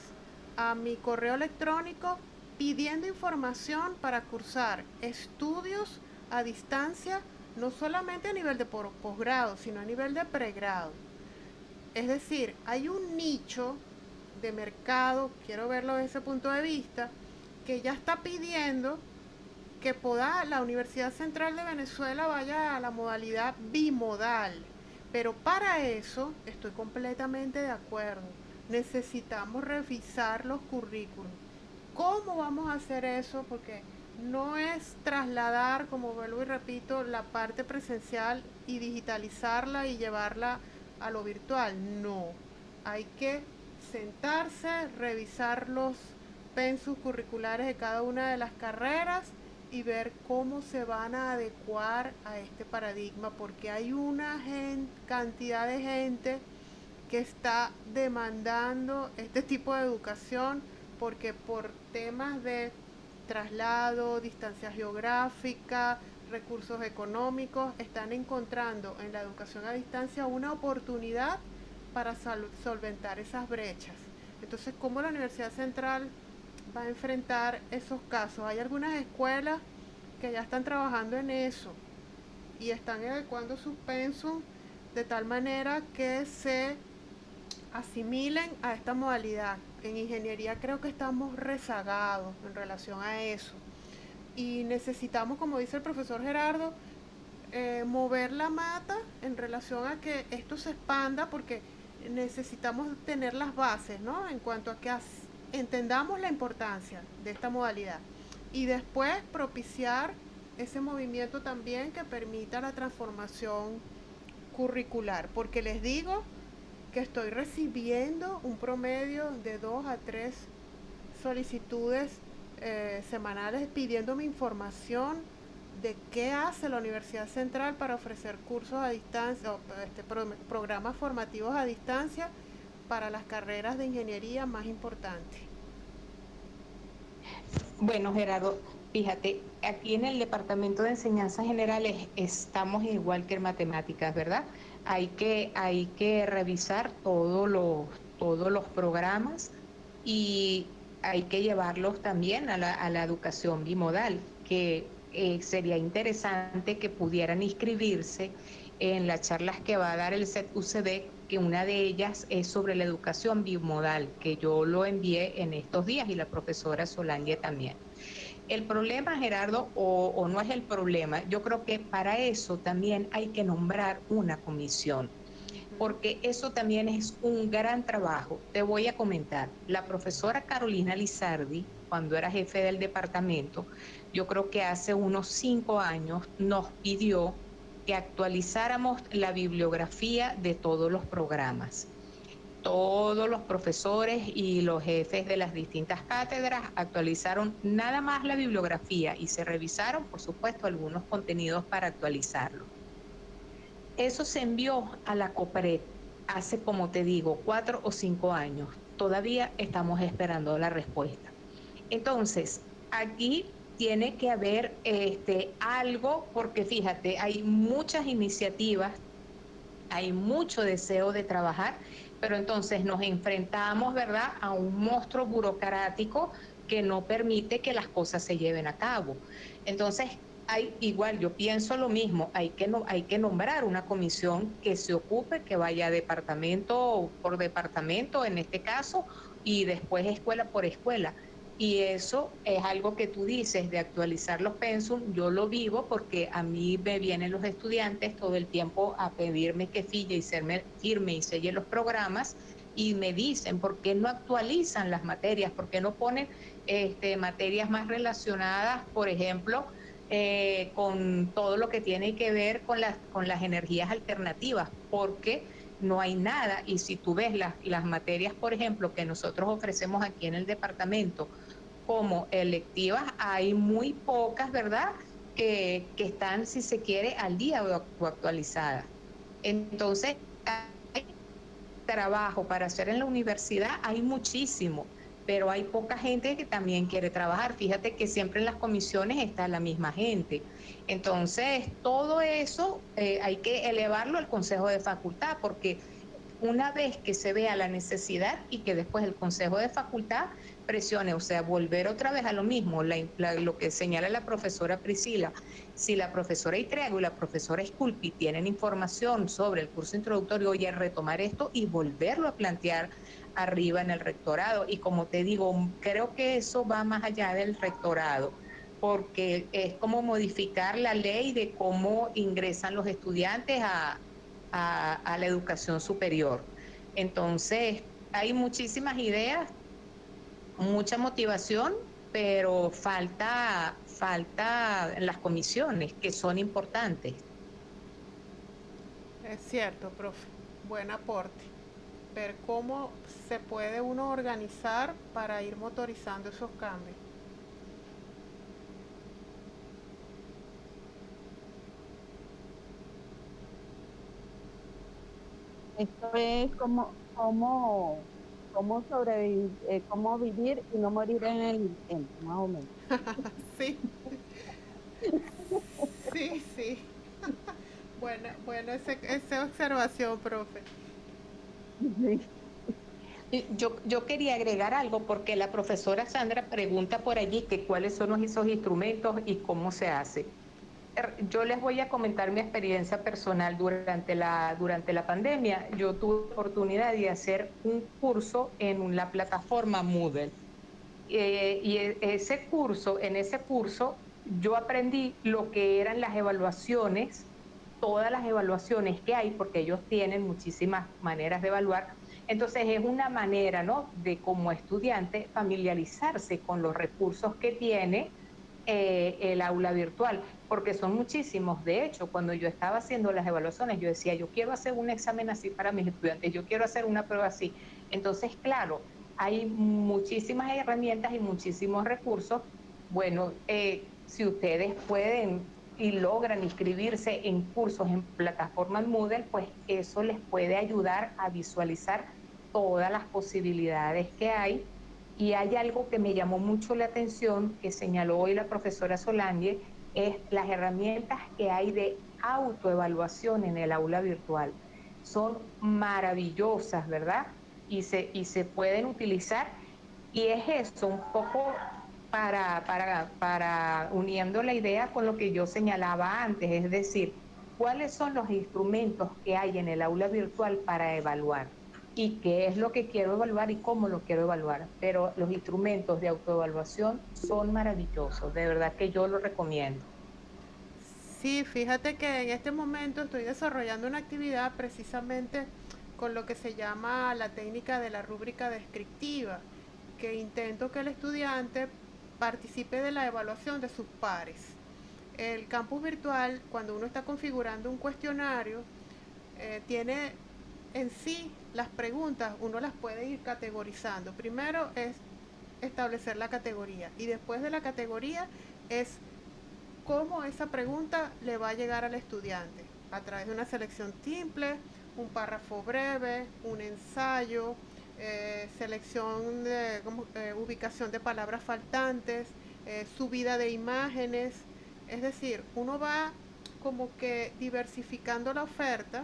a mi correo electrónico pidiendo información para cursar estudios a distancia, no solamente a nivel de posgrado, sino a nivel de pregrado. Es decir, hay un nicho de mercado, quiero verlo desde ese punto de vista, que ya está pidiendo que la Universidad Central de Venezuela vaya a la modalidad bimodal. Pero para eso estoy completamente de acuerdo. Necesitamos revisar los currículos. ¿Cómo vamos a hacer eso? Porque no es trasladar, como vuelvo y repito, la parte presencial y digitalizarla y llevarla a lo virtual. No. Hay que sentarse, revisar los pensus curriculares de cada una de las carreras y ver cómo se van a adecuar a este paradigma, porque hay una cantidad de gente que está demandando este tipo de educación, porque por temas de traslado, distancia geográfica, recursos económicos, están encontrando en la educación a distancia una oportunidad para solventar esas brechas. Entonces, ¿cómo la Universidad Central va a enfrentar esos casos? Hay algunas escuelas que ya están trabajando en eso y están adecuando sus pensum de tal manera que se asimilen a esta modalidad. En ingeniería creo que estamos rezagados en relación a eso. Y necesitamos, como dice el profesor Gerardo, mover la mata en relación a que esto se expanda, porque necesitamos tener las bases, ¿no? En cuanto a que entendamos la importancia de esta modalidad. Y después propiciar ese movimiento también que permita la transformación curricular. Porque les digo que estoy recibiendo un promedio de 2 a 3 solicitudes semanales pidiéndome información de qué hace la Universidad Central para ofrecer cursos a distancia o programas formativos a distancia para las carreras de ingeniería más importantes. Bueno, Gerardo, fíjate, aquí en el Departamento de Enseñanzas Generales estamos igual que en matemáticas, ¿verdad? Hay que revisar todos los programas y hay que llevarlos también a la educación bimodal, que sería interesante que pudieran inscribirse en las charlas que va a dar el CET UCB, que una de ellas es sobre la educación bimodal, que yo lo envié en estos días y la profesora Solandia también. El problema, Gerardo, o no es el problema, yo creo que para eso también hay que nombrar una comisión, porque eso también es un gran trabajo. Te voy a comentar, la profesora Carolina Lizardi, cuando era jefe del departamento, yo creo que hace unos 5 años nos pidió que actualizáramos la bibliografía de todos los programas. Todos los profesores y los jefes de las distintas cátedras actualizaron nada más la bibliografía y se revisaron, por supuesto, algunos contenidos para actualizarlo. Eso se envió a la COPRED. hace, como te digo, 4 o 5 años. Todavía estamos esperando la respuesta. Entonces, aquí tiene que haber algo, porque fíjate, hay muchas iniciativas, hay mucho deseo de trabajar, pero entonces nos enfrentamos, ¿verdad?, a un monstruo burocrático que no permite que las cosas se lleven a cabo. Entonces, igual yo pienso lo mismo, hay que nombrar una comisión que se ocupe, que vaya departamento por departamento en este caso, y después escuela por escuela. Y eso es algo que tú dices de actualizar los pensum. Yo lo vivo porque a mí me vienen los estudiantes todo el tiempo a pedirme que firme y selle los programas, y me dicen, ¿por qué no actualizan las materias? ¿Por qué no ponen materias más relacionadas, por ejemplo, con todo lo que tiene que ver con las energías alternativas? Porque no hay nada. Y si tú ves las materias, por ejemplo, que nosotros ofrecemos aquí en el departamento como electivas, hay muy pocas, ¿verdad?, que están, si se quiere, al día o actualizadas. Entonces, hay trabajo para hacer en la universidad, hay muchísimo, pero hay poca gente que también quiere trabajar. Fíjate que siempre en las comisiones está la misma gente. Entonces, todo eso hay que elevarlo al Consejo de Facultad, porque una vez que se vea la necesidad y que después el Consejo de Facultad presione, o sea, volver otra vez a lo mismo, lo que señala la profesora Priscila. Si la profesora Itriago y la profesora Sculpi tienen información sobre el curso introductorio, y a retomar esto y volverlo a plantear arriba en el rectorado. Y como te digo, creo que eso va más allá del rectorado, porque es como modificar la ley de cómo ingresan los estudiantes a la educación superior. Entonces, hay muchísimas ideas, mucha motivación, pero falta las comisiones, que son importantes. Es cierto, profe. Buen aporte. Ver cómo se puede uno organizar para ir motorizando esos cambios. Esto es cómo sobrevivir, cómo vivir y no morir en el intento, más o menos. Sí, sí, sí. Bueno, esa observación, profe. Sí. Yo quería agregar algo, porque la profesora Sandra pregunta por allí que cuáles son esos instrumentos y cómo se hace. Yo les voy a comentar mi experiencia personal durante la pandemia. Yo tuve la oportunidad de hacer un curso en la plataforma Moodle. En ese curso, yo aprendí lo que eran las evaluaciones, todas las evaluaciones que hay, porque ellos tienen muchísimas maneras de evaluar. Entonces, es una manera, ¿no?, de como estudiante familiarizarse con los recursos que tiene el aula virtual, porque son muchísimos. De hecho, cuando yo estaba haciendo las evaluaciones, yo decía, yo quiero hacer un examen así para mis estudiantes, yo quiero hacer una prueba así. Entonces, claro, hay muchísimas herramientas y muchísimos recursos. Bueno, si ustedes pueden y logran inscribirse en cursos en plataformas Moodle, pues eso les puede ayudar a visualizar todas las posibilidades que hay. Y hay algo que me llamó mucho la atención, que señaló hoy la profesora Solange, es las herramientas que hay de autoevaluación en el aula virtual. Son maravillosas, ¿verdad? Y se pueden utilizar. Y es eso, un poco para uniendo la idea con lo que yo señalaba antes, es decir, cuáles son los instrumentos que hay en el aula virtual para evaluar y qué es lo que quiero evaluar y cómo lo quiero evaluar. Pero los instrumentos de autoevaluación son maravillosos, de verdad que yo lo recomiendo. Sí, fíjate que en este momento estoy desarrollando una actividad precisamente con lo que se llama la técnica de la rúbrica descriptiva, que intento que el estudiante participe de la evaluación de sus pares. El campus virtual, cuando uno está configurando un cuestionario, tiene en sí las preguntas, uno las puede ir categorizando. Primero es establecer la categoría y después de la categoría es cómo esa pregunta le va a llegar al estudiante, a través de una selección simple un párrafo breve, un ensayo, selección de ubicación de palabras faltantes, subida de imágenes. Es decir, uno va como que diversificando la oferta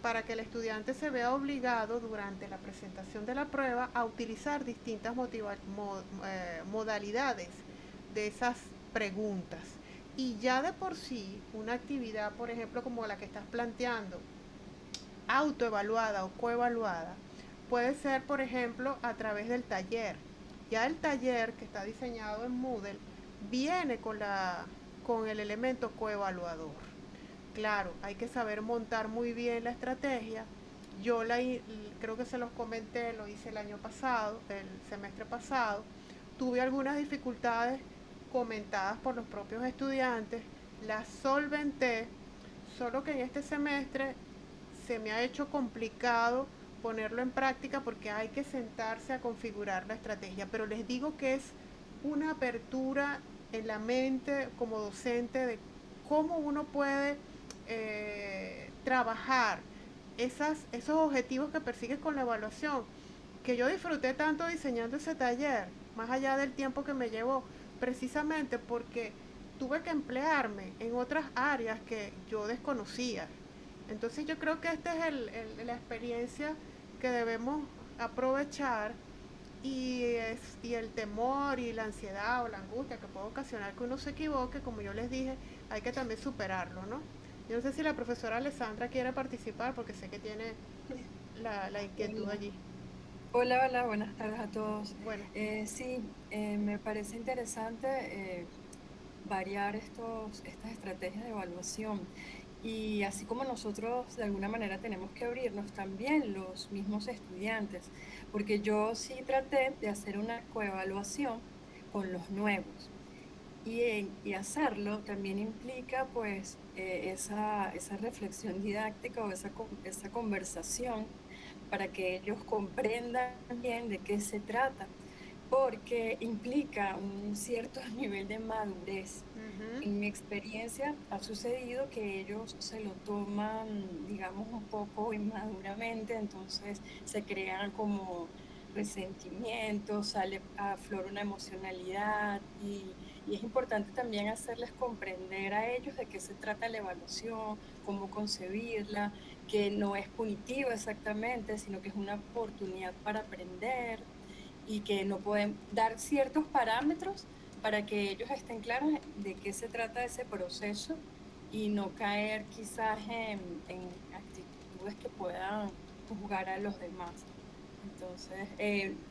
para que el estudiante se vea obligado durante la presentación de la prueba a utilizar distintas modalidades de esas preguntas. Y ya de por sí, una actividad, por ejemplo, como la que estás planteando, autoevaluada o coevaluada, puede ser, por ejemplo, a través del taller. Ya el taller que está diseñado en Moodle viene con el elemento coevaluador. Claro, hay que saber montar muy bien la estrategia. Yo creo que se los comenté, lo hice el año pasado, el semestre pasado. Tuve algunas dificultades comentadas por los propios estudiantes, las solventé, solo que en este semestre se me ha hecho complicado ponerlo en práctica porque hay que sentarse a configurar la estrategia, pero les digo que es una apertura en la mente como docente de cómo uno puede trabajar esos objetivos que persigues con la evaluación, que yo disfruté tanto diseñando ese taller, más allá del tiempo que me llevó, precisamente porque tuve que emplearme en otras áreas que yo desconocía. Entonces yo creo que esta es la experiencia que debemos aprovechar y el temor y la ansiedad o la angustia que puede ocasionar que uno se equivoque, como yo les dije, hay que también superarlo, ¿no? Yo no sé si la profesora Alessandra quiere participar porque sé que tiene la inquietud Hola, allí. hola, hola, buenas tardes a todos. Bueno, Sí, me parece interesante variar estas estrategias de evaluación y así como nosotros de alguna manera tenemos que abrirnos, también los mismos estudiantes, porque yo sí traté de hacer una coevaluación con los nuevos y hacerlo también implica pues esa reflexión didáctica o esa conversación para que ellos comprendan bien de qué se trata, porque implica un cierto nivel de madurez. uh-huh, En mi experiencia ha sucedido que ellos se lo toman, digamos, un poco inmaduramente, entonces se crean como resentimientos, sale a flor una emocionalidad y es importante también hacerles comprender a ellos de qué se trata la evaluación, cómo concebirla, que no es punitiva exactamente, sino que es una oportunidad para aprender y que no pueden dar ciertos parámetros para que ellos estén claros de qué se trata ese proceso y no caer quizás en actitudes que puedan juzgar a los demás. Entonces,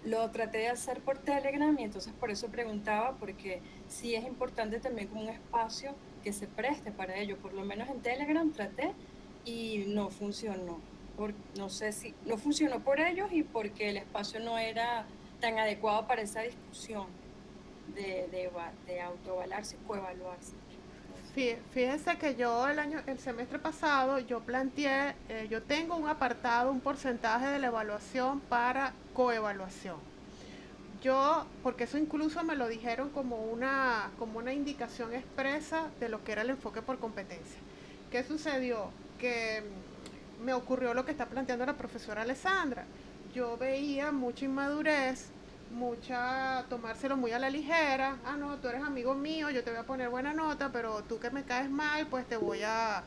lo traté de hacer por Telegram y entonces por eso preguntaba, porque sí es importante también como un espacio que se preste para ello. Por lo menos en Telegram traté y no funcionó. No sé si no funcionó por ellos y porque el espacio no era tan adecuado para esa discusión de autoevaluarse y coevaluarse. Entonces, fíjense que yo el semestre pasado, yo planteé, yo tengo un apartado, un porcentaje de la evaluación para coevaluación. Yo, porque eso incluso me lo dijeron como una indicación expresa de lo que era el enfoque por competencia. ¿Qué sucedió? Que me ocurrió lo que está planteando la profesora Alessandra. Yo veía mucha inmadurez, mucha tomárselo muy a la ligera. Ah, no, tú eres amigo mío, yo te voy a poner buena nota, pero tú que me caes mal, pues te voy a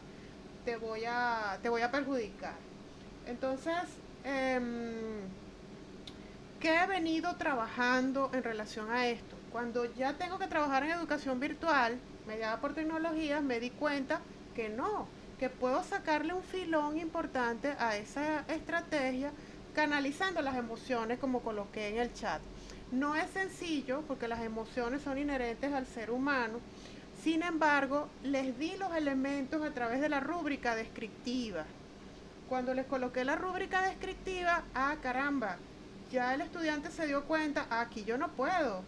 perjudicar. Entonces, eh, ¿qué he venido trabajando en relación a esto? Cuando ya tengo que trabajar en educación virtual, mediada por tecnologías, me di cuenta que no, que puedo sacarle un filón importante a esa estrategia canalizando las emociones como coloqué en el chat. No es sencillo porque las emociones son inherentes al ser humano, sin embargo, les di los elementos a través de la rúbrica descriptiva. Cuando les coloqué la rúbrica descriptiva, ah, caramba, ya el estudiante se dio cuenta, ah, aquí yo no puedo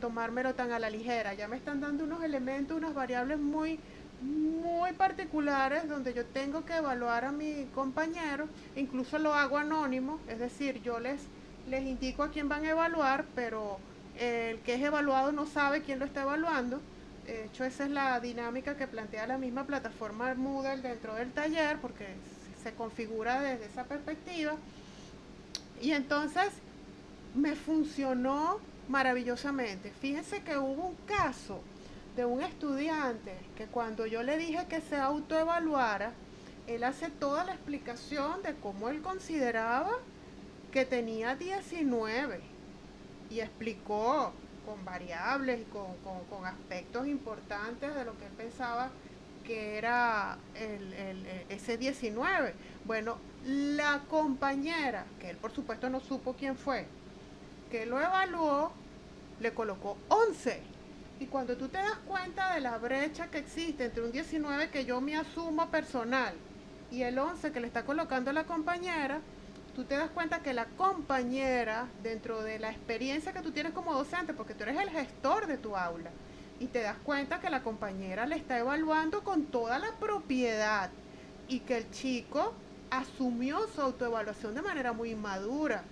tomármelo tan a la ligera, ya me están dando unos elementos, unas variables muy particulares donde yo tengo que evaluar a mi compañero, incluso lo hago anónimo, es decir, yo les indico a quién van a evaluar, pero el que es evaluado no sabe quién lo está evaluando. De hecho, esa es la dinámica que plantea la misma plataforma Moodle dentro del taller, porque se configura desde esa perspectiva. Y entonces me funcionó maravillosamente. Fíjense que hubo un caso de un estudiante que cuando yo le dije que se autoevaluara, él hace toda la explicación de cómo él consideraba que tenía 19 y explicó con variables y con aspectos importantes de lo que él pensaba que era ese 19. Bueno, la compañera, que él por supuesto no supo quién fue, que lo evaluó, le colocó 11. Y cuando tú te das cuenta de la brecha que existe entre un 19 que yo me asumo personal y el 11 que le está colocando la compañera, tú te das cuenta que la compañera, dentro de la experiencia que tú tienes como docente, porque tú eres el gestor de tu aula, y te das cuenta que la compañera le está evaluando con toda la propiedad y que el chico asumió su autoevaluación de manera muy madura,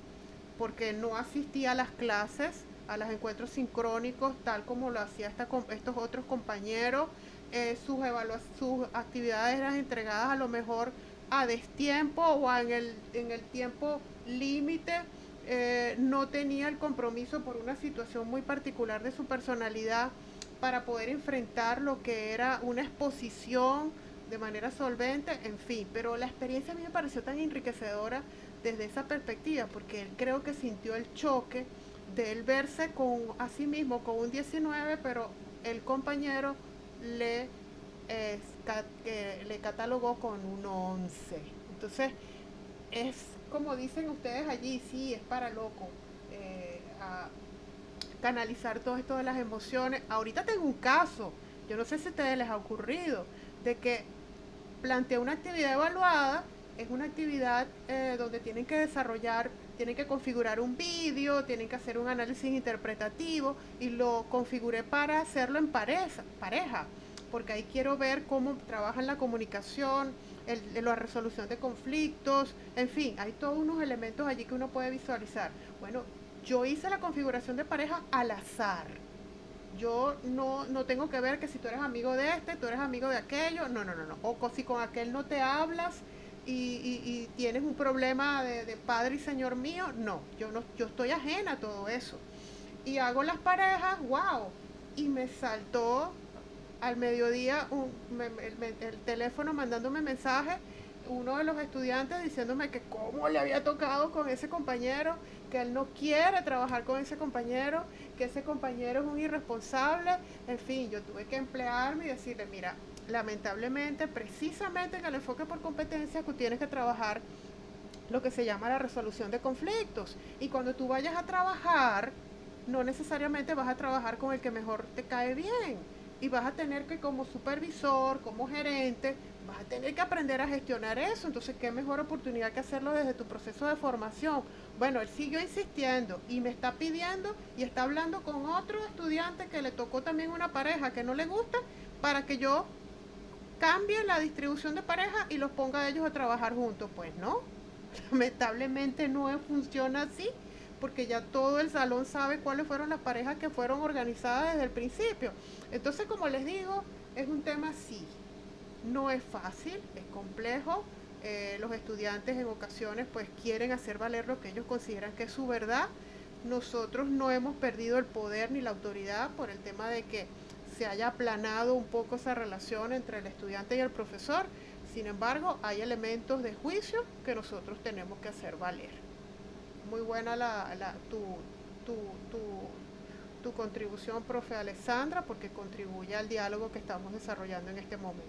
porque no asistía a las clases, a los encuentros sincrónicos, tal como lo hacía estos otros compañeros. Sus actividades eran entregadas a lo mejor a destiempo o en el tiempo límite. No tenía el compromiso por una situación muy particular de su personalidad para poder enfrentar lo que era una exposición de manera solvente, en fin, pero la experiencia a mí me pareció tan enriquecedora desde esa perspectiva, porque él creo que sintió el choque de él verse a sí mismo con un 19, pero el compañero le, le catalogó con un 11. Entonces, es como dicen ustedes allí, sí, es para loco. A canalizar todo esto de las emociones. Ahorita tengo un caso, yo no sé si a ustedes les ha ocurrido, de que planteé una actividad evaluada. Es una actividad donde tienen que desarrollar, tienen que configurar un vídeo, tienen que hacer un análisis interpretativo y lo configuré para hacerlo en pareja, porque ahí quiero ver cómo trabajan la comunicación, la resolución de conflictos, en fin, hay todos unos elementos allí que uno puede visualizar. Bueno, yo hice la configuración de pareja al azar. Yo no tengo que ver que si tú eres amigo de este, tú eres amigo de aquello, no. O si con aquel no te hablas y tienes un problema de padre y señor mío, no, yo estoy ajena a todo eso. Y hago las parejas, wow, y me saltó al mediodía el teléfono mandándome mensaje uno de los estudiantes diciéndome que cómo le había tocado con ese compañero, que él no quiere trabajar con ese compañero, que ese compañero es un irresponsable. En fin, yo tuve que emplearme y decirle, mira, lamentablemente, precisamente en el enfoque por competencias, tú tienes que trabajar lo que se llama la resolución de conflictos. Y cuando tú vayas a trabajar, no necesariamente vas a trabajar con el que mejor te cae bien. Y vas a tener que, como supervisor, como gerente, vas a tener que aprender a gestionar eso. Entonces, qué mejor oportunidad que hacerlo desde tu proceso de formación. Bueno, él siguió insistiendo y me está pidiendo y está hablando con otro estudiante que le tocó también una pareja que no le gusta, para que yo cambie la distribución de pareja y los ponga a ellos a trabajar juntos. Pues no, lamentablemente no funciona así, porque ya todo el salón sabe cuáles fueron las parejas que fueron organizadas desde el principio. Entonces, como les digo, es un tema sí, no es fácil, es complejo. Los estudiantes en ocasiones pues quieren hacer valer lo que ellos consideran que es su verdad. Nosotros no hemos perdido el poder ni la autoridad por el tema de que se haya aplanado un poco esa relación entre el estudiante y el profesor. Sin embargo, hay elementos de juicio que nosotros tenemos que hacer valer. Muy buena tu contribución, profe Alessandra, porque contribuye al diálogo que estamos desarrollando en este momento.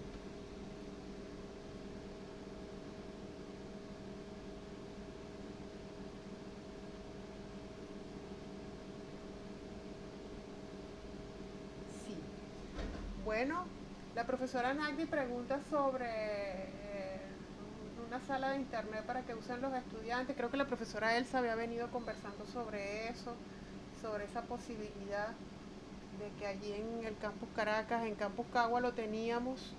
Sí. Bueno, la profesora Nagdi pregunta sobre una sala de internet para que usen los estudiantes. Creo que la profesora Elsa había venido conversando sobre eso, sobre esa posibilidad de que allí en el Campus Caracas, en Campus Cagua lo teníamos,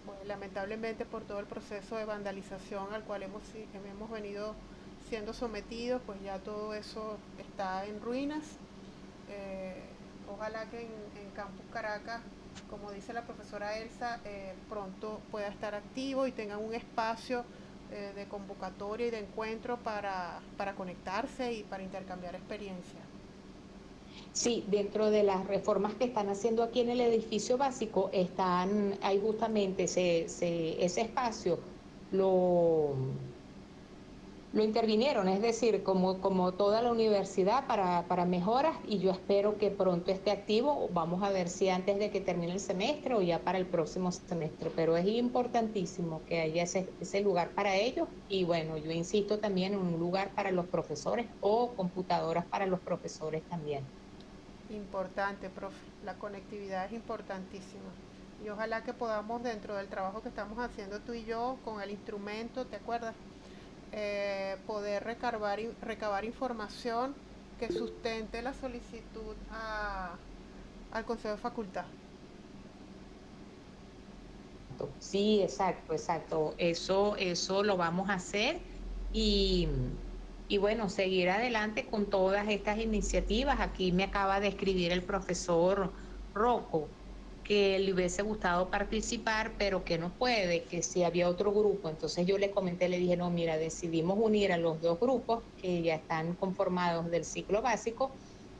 pues lamentablemente por todo el proceso de vandalización al cual hemos venido siendo sometidos, pues ya todo eso está en ruinas. Ojalá que en Campus Caracas, como dice la profesora Elsa, pronto pueda estar activo y tengan un espacio de convocatoria y de encuentro para conectarse y para intercambiar experiencias. Sí, dentro de las reformas que están haciendo aquí en el edificio básico, hay justamente ese espacio, lo, lo intervinieron, es decir, como toda la universidad para mejoras, y yo espero que pronto esté activo. Vamos a ver si antes de que termine el semestre o ya para el próximo semestre, pero es importantísimo que haya ese lugar para ellos. Y bueno, yo insisto también en un lugar para los profesores o computadoras para los profesores también. Importante, profe. La conectividad es importantísima. Y ojalá que podamos, dentro del trabajo que estamos haciendo tú y yo, con el instrumento, ¿te acuerdas? Poder recabar información que sustente la solicitud al Consejo de Facultad. Sí, exacto, exacto. Eso lo vamos a hacer y, y bueno, seguir adelante con todas estas iniciativas. Aquí me acaba de escribir el profesor Rocco que le hubiese gustado participar, pero que no puede, que si había otro grupo. Entonces yo le comenté, le dije, no, mira, decidimos unir a los dos grupos que ya están conformados del ciclo básico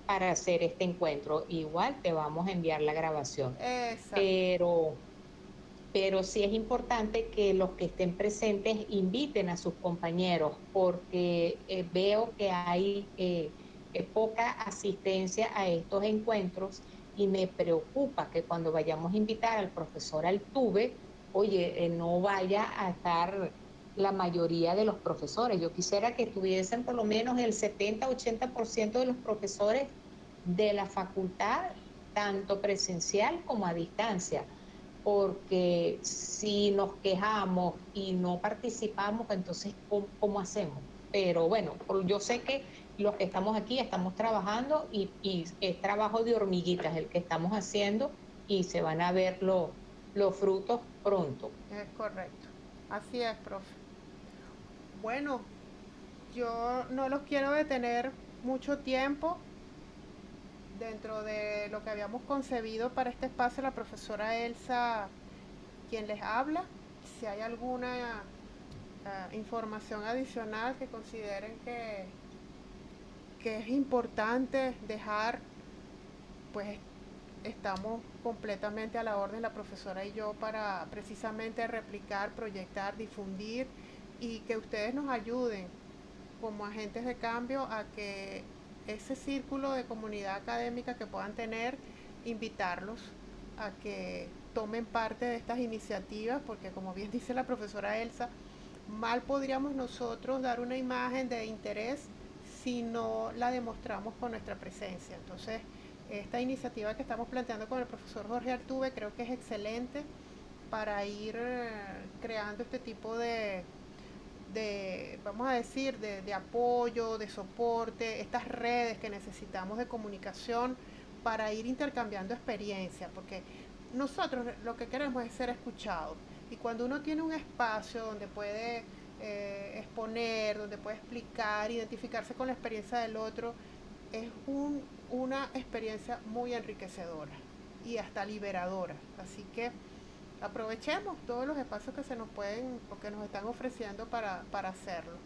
para hacer este encuentro. Igual te vamos a enviar la grabación, Exacto. pero sí es importante que los que estén presentes inviten a sus compañeros, porque veo que hay poca asistencia a estos encuentros y me preocupa que cuando vayamos a invitar al profesor Altuve, oye, no vaya a estar la mayoría de los profesores. Yo quisiera que estuviesen por lo menos el 70-80% de los profesores de la facultad, tanto presencial como a distancia, porque si nos quejamos y no participamos, entonces, ¿cómo hacemos? Pero bueno, yo sé que los que estamos aquí estamos trabajando y es trabajo de hormiguitas el que estamos haciendo, y se van a ver los frutos pronto. Es correcto. Así es, profe. Bueno, yo no los quiero detener mucho tiempo. Dentro de lo que habíamos concebido para este espacio, la profesora Elsa, quien les habla. Si hay alguna información adicional que consideren que es importante dejar, pues estamos completamente a la orden, la profesora y yo, para precisamente replicar, proyectar, difundir y que ustedes nos ayuden como agentes de cambio a que ese círculo de comunidad académica que puedan tener, invitarlos a que tomen parte de estas iniciativas, porque como bien dice la profesora Elsa, mal podríamos nosotros dar una imagen de interés si no la demostramos con nuestra presencia. Entonces, esta iniciativa que estamos planteando con el profesor Jorge Altuve creo que es excelente para ir creando este tipo vamos a decir, de apoyo, de soporte, estas redes que necesitamos de comunicación para ir intercambiando experiencias, porque nosotros lo que queremos es ser escuchados. Y cuando uno tiene un espacio donde puede exponer, donde puede explicar, identificarse con la experiencia del otro, es una experiencia muy enriquecedora y hasta liberadora. Así que aprovechemos todos los espacios que se nos pueden o que nos están ofreciendo para hacerlo.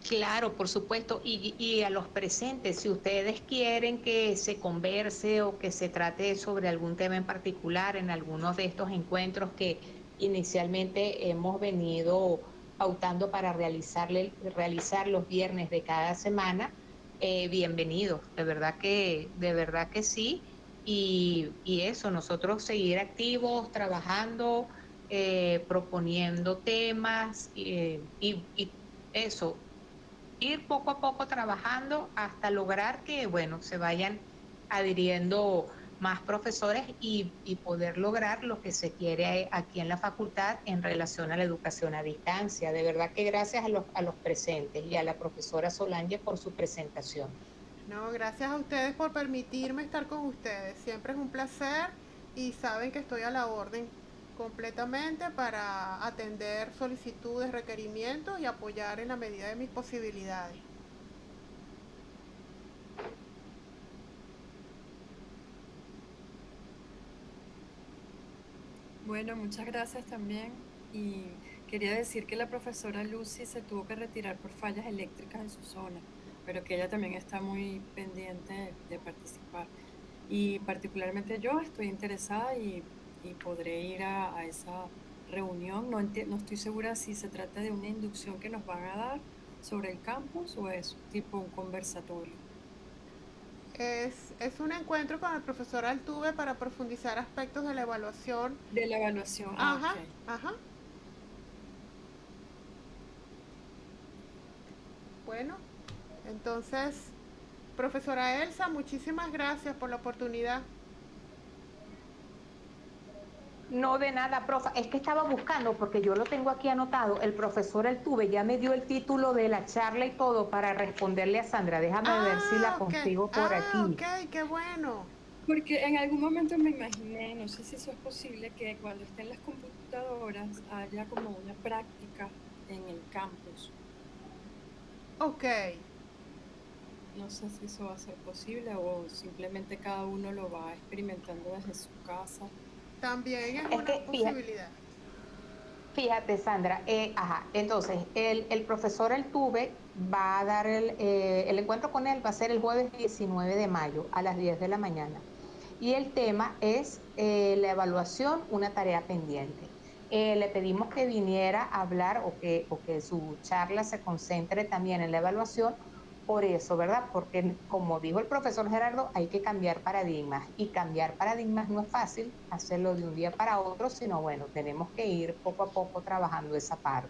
Claro, por supuesto. Y a los presentes, si ustedes quieren que se converse o que se trate sobre algún tema en particular en algunos de estos encuentros que inicialmente hemos venido pautando para realizar los viernes de cada semana, bienvenidos. De verdad que sí. Y eso, nosotros seguir activos, trabajando, proponiendo temas, y eso, ir poco a poco trabajando hasta lograr que, bueno, se vayan adhiriendo más profesores y poder lograr lo que se quiere aquí en la facultad en relación a la educación a distancia. De verdad que gracias a los presentes y a la profesora Solange por su presentación. No, gracias a ustedes por permitirme estar con ustedes. Siempre es un placer y saben que estoy a la orden completamente para atender solicitudes, requerimientos y apoyar en la medida de mis posibilidades. Bueno, muchas gracias también. Y quería decir que la profesora Lucy se tuvo que retirar por fallas eléctricas en su zona, pero que ella también está muy pendiente de participar. Y particularmente yo estoy interesada y podré ir a esa reunión. No estoy segura si se trata de una inducción que nos van a dar sobre el campus o es tipo un conversatorio. Es un encuentro con el profesor Altuve para profundizar aspectos de la evaluación. De la evaluación, ah, Ajá, ok. ajá. Bueno, entonces, profesora Elsa, muchísimas gracias por la oportunidad. No de nada, profa. Es que estaba buscando, porque yo lo tengo aquí anotado, el profesor Altuve ya me dio el título de la charla y todo para responderle a Sandra. Déjame ver si la consigo por aquí. Ok, qué bueno. Porque en algún momento me imaginé, no sé si eso es posible, que cuando estén las computadoras haya como una práctica en el campus. Ok, No sé si eso va a ser posible o simplemente cada uno lo va experimentando desde su casa. también es Es una que posibilidad. fíjate, Sandra, entonces el profesor Altuve va a dar el encuentro con él, va a ser el jueves 19 de mayo a las 10 de la mañana. Y el tema es la evaluación, una tarea pendiente. Le pedimos que viniera a hablar o que su charla se concentre también en la evaluación por eso, ¿verdad? Porque como dijo el profesor Gerardo, hay que cambiar paradigmas y cambiar paradigmas no es fácil hacerlo de un día para otro, sino bueno, tenemos que ir poco a poco trabajando esa parte.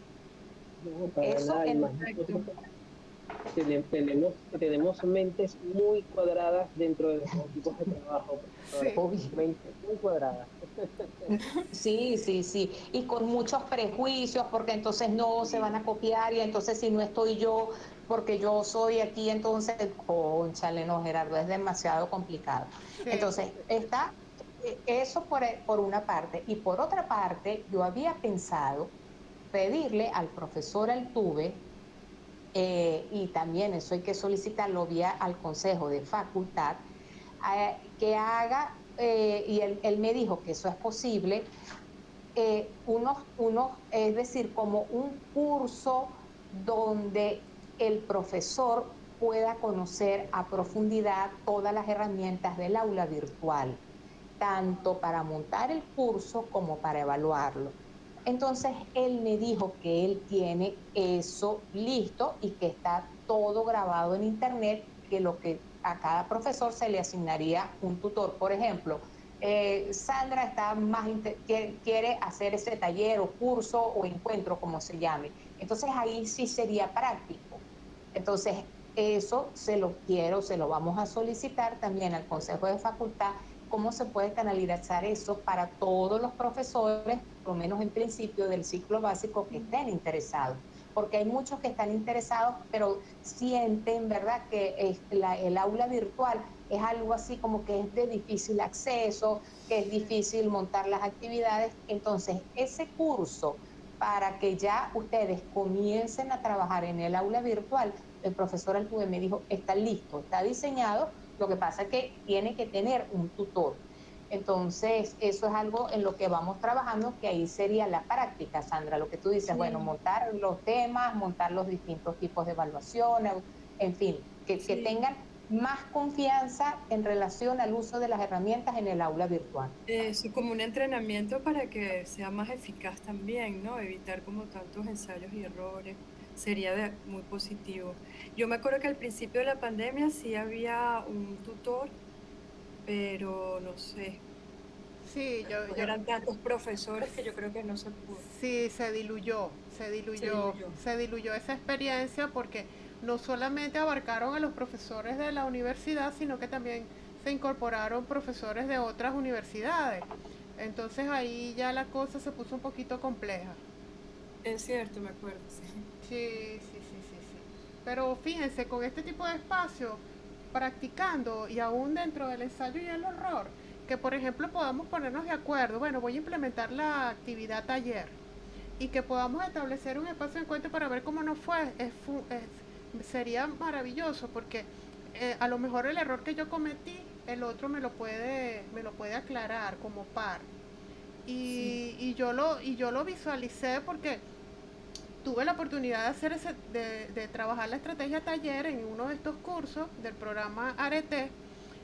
No, para Eso nada, y en... más Perfecto. nosotros tenemos mentes muy cuadradas dentro de nuestros equipos de trabajo, profesora. Sí, Obvio. Mentes muy cuadradas. Sí, sí, sí, y con muchos prejuicios, porque entonces no se van Sí, a copiar, y entonces si no estoy yo, porque yo soy aquí, entonces, cónchale, no, Gerardo, es demasiado complicado. sí. Entonces, está eso por una parte, y por otra parte, yo había pensado pedirle al profesor Altuve, y también eso hay que solicitarlo vía al Consejo de Facultad, que haga, y él me dijo que eso es posible, es decir, como un curso donde el profesor pueda conocer a profundidad todas las herramientas del aula virtual, tanto para montar el curso como para evaluarlo. Entonces, él me dijo que él tiene eso listo y que está todo grabado en internet, que lo que a cada profesor se le asignaría un tutor. Por ejemplo, Sandra está más quiere hacer ese taller o curso o encuentro, como se llame. Entonces ahí sí sería práctico. Entonces eso se lo vamos a solicitar también al Consejo de Facultad, cómo se puede canalizar eso para todos los profesores, por lo menos en principio del ciclo básico, que estén interesados. Porque hay muchos que están interesados, pero sienten, ¿verdad?, que el aula virtual es algo así como que es de difícil acceso, que es difícil montar las actividades. Entonces, ese curso, para que ya ustedes comiencen a trabajar en el aula virtual, el profesor Altuve me dijo, está listo, está diseñado, lo que pasa es que tiene que tener un tutor. Entonces, eso es algo en lo que vamos trabajando, que ahí sería la práctica, Sandra, lo que tú dices, bueno, Sí, montar los temas, montar los distintos tipos de evaluación, en fin, que sí. tengan más confianza en relación al uso de las herramientas en el aula virtual. Eso como un entrenamiento para que sea más eficaz también, ¿no? Evitar como tantos ensayos y errores. Sería muy positivo. Yo me acuerdo que al principio de la pandemia sí había un tutor, pero no sé, Sí, después eran tantos profesores que yo creo que no se pudo. sí, se diluyó, se Se diluyó, diluyó. se diluyó esa experiencia porque no solamente abarcaron a los profesores de la universidad, sino que también se incorporaron profesores de otras universidades. Entonces ahí ya la cosa se puso un poquito compleja. Es cierto, me acuerdo, sí. Sí. Pero fíjense, con este tipo de espacio, practicando y aún dentro del ensayo y el horror, que por ejemplo podamos ponernos de acuerdo, bueno, voy a implementar la actividad taller y que podamos establecer un espacio de encuentro para ver cómo nos fue, sería maravilloso porque a lo mejor el error que yo cometí, el otro me lo puede aclarar como par. Sí. Y yo lo visualicé porque tuve la oportunidad de hacer de trabajar la estrategia taller en uno de estos cursos del programa Arete,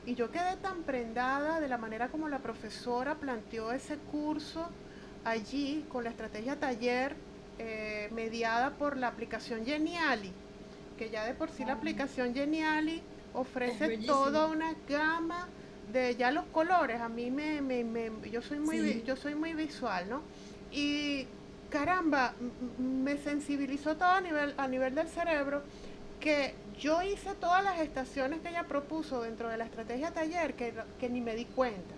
y yo quedé tan prendada de la manera como la profesora planteó ese curso allí con la estrategia taller, mediada por la aplicación Geniali, que ya de por sí la Ah, aplicación Geniali es ofrece toda bellísimo. una gama de ya los colores. A mí Sí, yo soy muy visual, ¿no? Y caramba, me sensibilizó todo a nivel del cerebro, que yo hice todas las estaciones que ella propuso dentro de la estrategia taller que ni me di cuenta.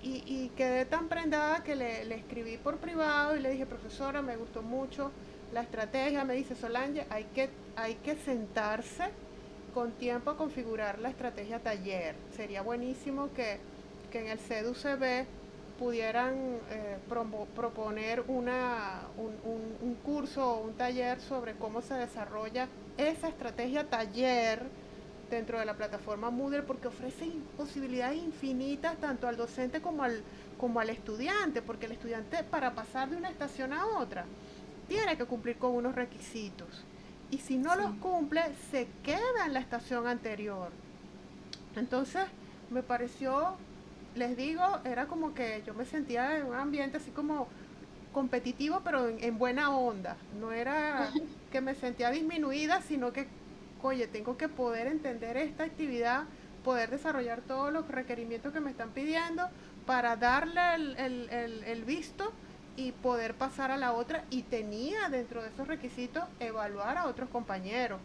Y quedé tan prendada que le escribí por privado y le dije, profesora, me gustó mucho la estrategia. Me dice, Solange, hay que sentarse con tiempo a configurar la estrategia taller. Sería buenísimo que en el CEDUCB pudieran, proponer un curso o un taller sobre cómo se desarrolla esa estrategia taller dentro de la plataforma Moodle, porque ofrece posibilidades infinitas tanto al docente como al estudiante, porque el estudiante, para pasar de una estación a otra, tiene que cumplir con unos requisitos, y si no los sí. cumple se queda en la estación anterior. Entonces me pareció, les digo, era como que yo me sentía en un ambiente así como competitivo, pero en buena onda. No era que me sentía disminuida, sino que, oye, tengo que poder entender esta actividad, poder desarrollar todos los requerimientos que me están pidiendo para darle el visto y poder pasar a la otra. Y tenía dentro de esos requisitos evaluar a otros compañeros,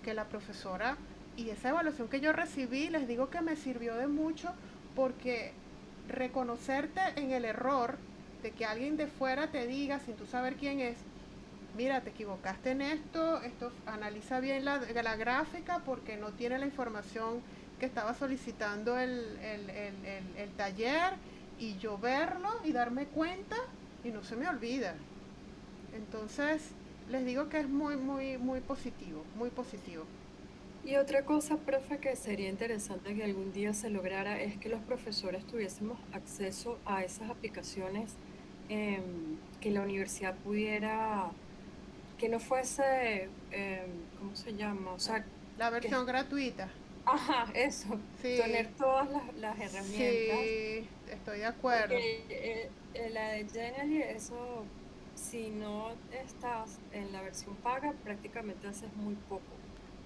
que la profesora, y esa evaluación que yo recibí, les digo que me sirvió de mucho, porque reconocerte en el error de que alguien de fuera te diga sin tú saber quién es, mira, te equivocaste en esto analiza bien la gráfica porque no tiene la información que estaba solicitando el taller, y yo verlo y darme cuenta y no se me olvida. Entonces, les digo que es muy positivo, muy positivo. Y otra cosa, profe, que sería interesante que algún día se lograra es que los profesores tuviésemos acceso a esas aplicaciones, que la universidad pudiera, que no fuese, ¿cómo se llama? O sea, La que, versión gratuita. ajá, eso, Sí, tener todas las herramientas, sí, estoy de porque acuerdo. la de Genially, eso, si no estás en la versión paga, prácticamente haces muy poco.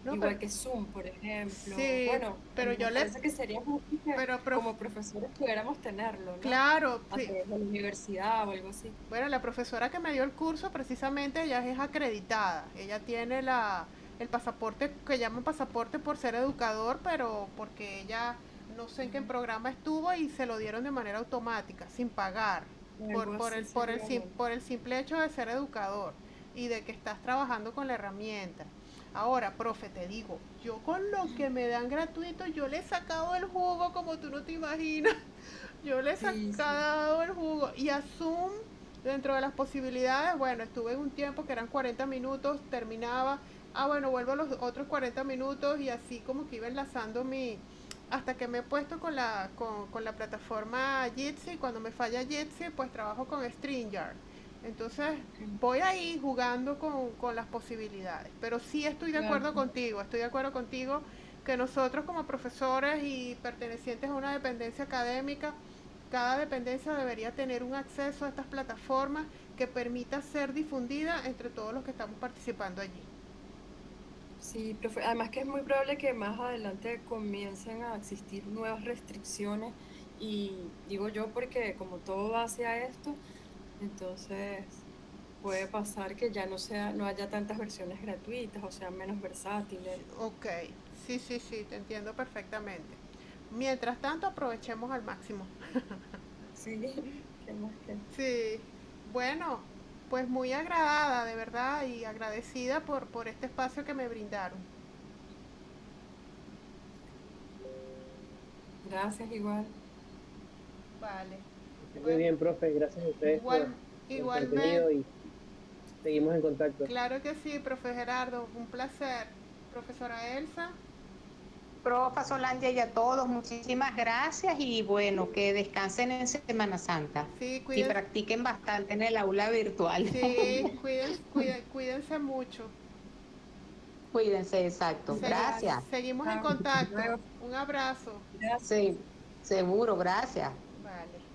No, pero Igual que Zoom, por ejemplo. sí, Bueno, pero me yo le, parece que sería justo que pero como profesores pudiéramos tenerlo, ¿no? claro, A sí. través de la universidad o algo así. Bueno, la profesora que me dio el curso, precisamente ella es acreditada. Ella tiene el pasaporte, que llaman pasaporte por ser educador, pero porque ella no sé en qué Ujú. programa estuvo y se lo dieron de manera automática, sin pagar, Algo así sería bueno. por el simple hecho de ser educador y de que estás trabajando con la herramienta. Ahora, profe, te digo, yo con lo que me dan gratuito, yo le he sacado el jugo como tú no te imaginas. Yo le he Sí, sí. sacado el jugo. Y a Zoom, dentro de las posibilidades, bueno, estuve en un tiempo que eran 40 minutos, terminaba, bueno, vuelvo a los otros 40 minutos, y así como que iba enlazando hasta que me he puesto con la plataforma Jitsi. Cuando me falla Jitsi, pues trabajo con StreamYard. Entonces Ok. voy ahí jugando con las posibilidades. Pero sí Claro. estoy de acuerdo contigo que nosotros como profesores y pertenecientes a una dependencia académica, cada dependencia debería tener un acceso a estas plataformas que permita ser difundida entre todos los que estamos participando allí. Sí, profe. Además que es muy probable que más adelante comiencen a existir nuevas restricciones y digo yo porque como todo va hacia esto, entonces puede pasar que ya no haya tantas versiones gratuitas o sean menos versátiles. Ok, sí, te entiendo perfectamente. Mientras tanto, aprovechemos al máximo. Sí, qué más que. Sí, bueno, pues muy agradada, de verdad, y agradecida por este espacio que me brindaron. Gracias igual. Vale, Muy bueno, bien, profe, gracias a ustedes igual, por el igualmente. contenido y seguimos en contacto. Claro que sí, profe Gerardo, un placer. Profesora Elsa. profa Solandia y a todos, muchísimas gracias y bueno, que descansen en Semana Santa Sí, y practiquen bastante en el aula virtual. sí, cuídense mucho. Cuídense, exacto. Gracias. Seguimos en Chao. Hasta contacto. luego. Un abrazo. Gracias. Sí, seguro, gracias. Vale.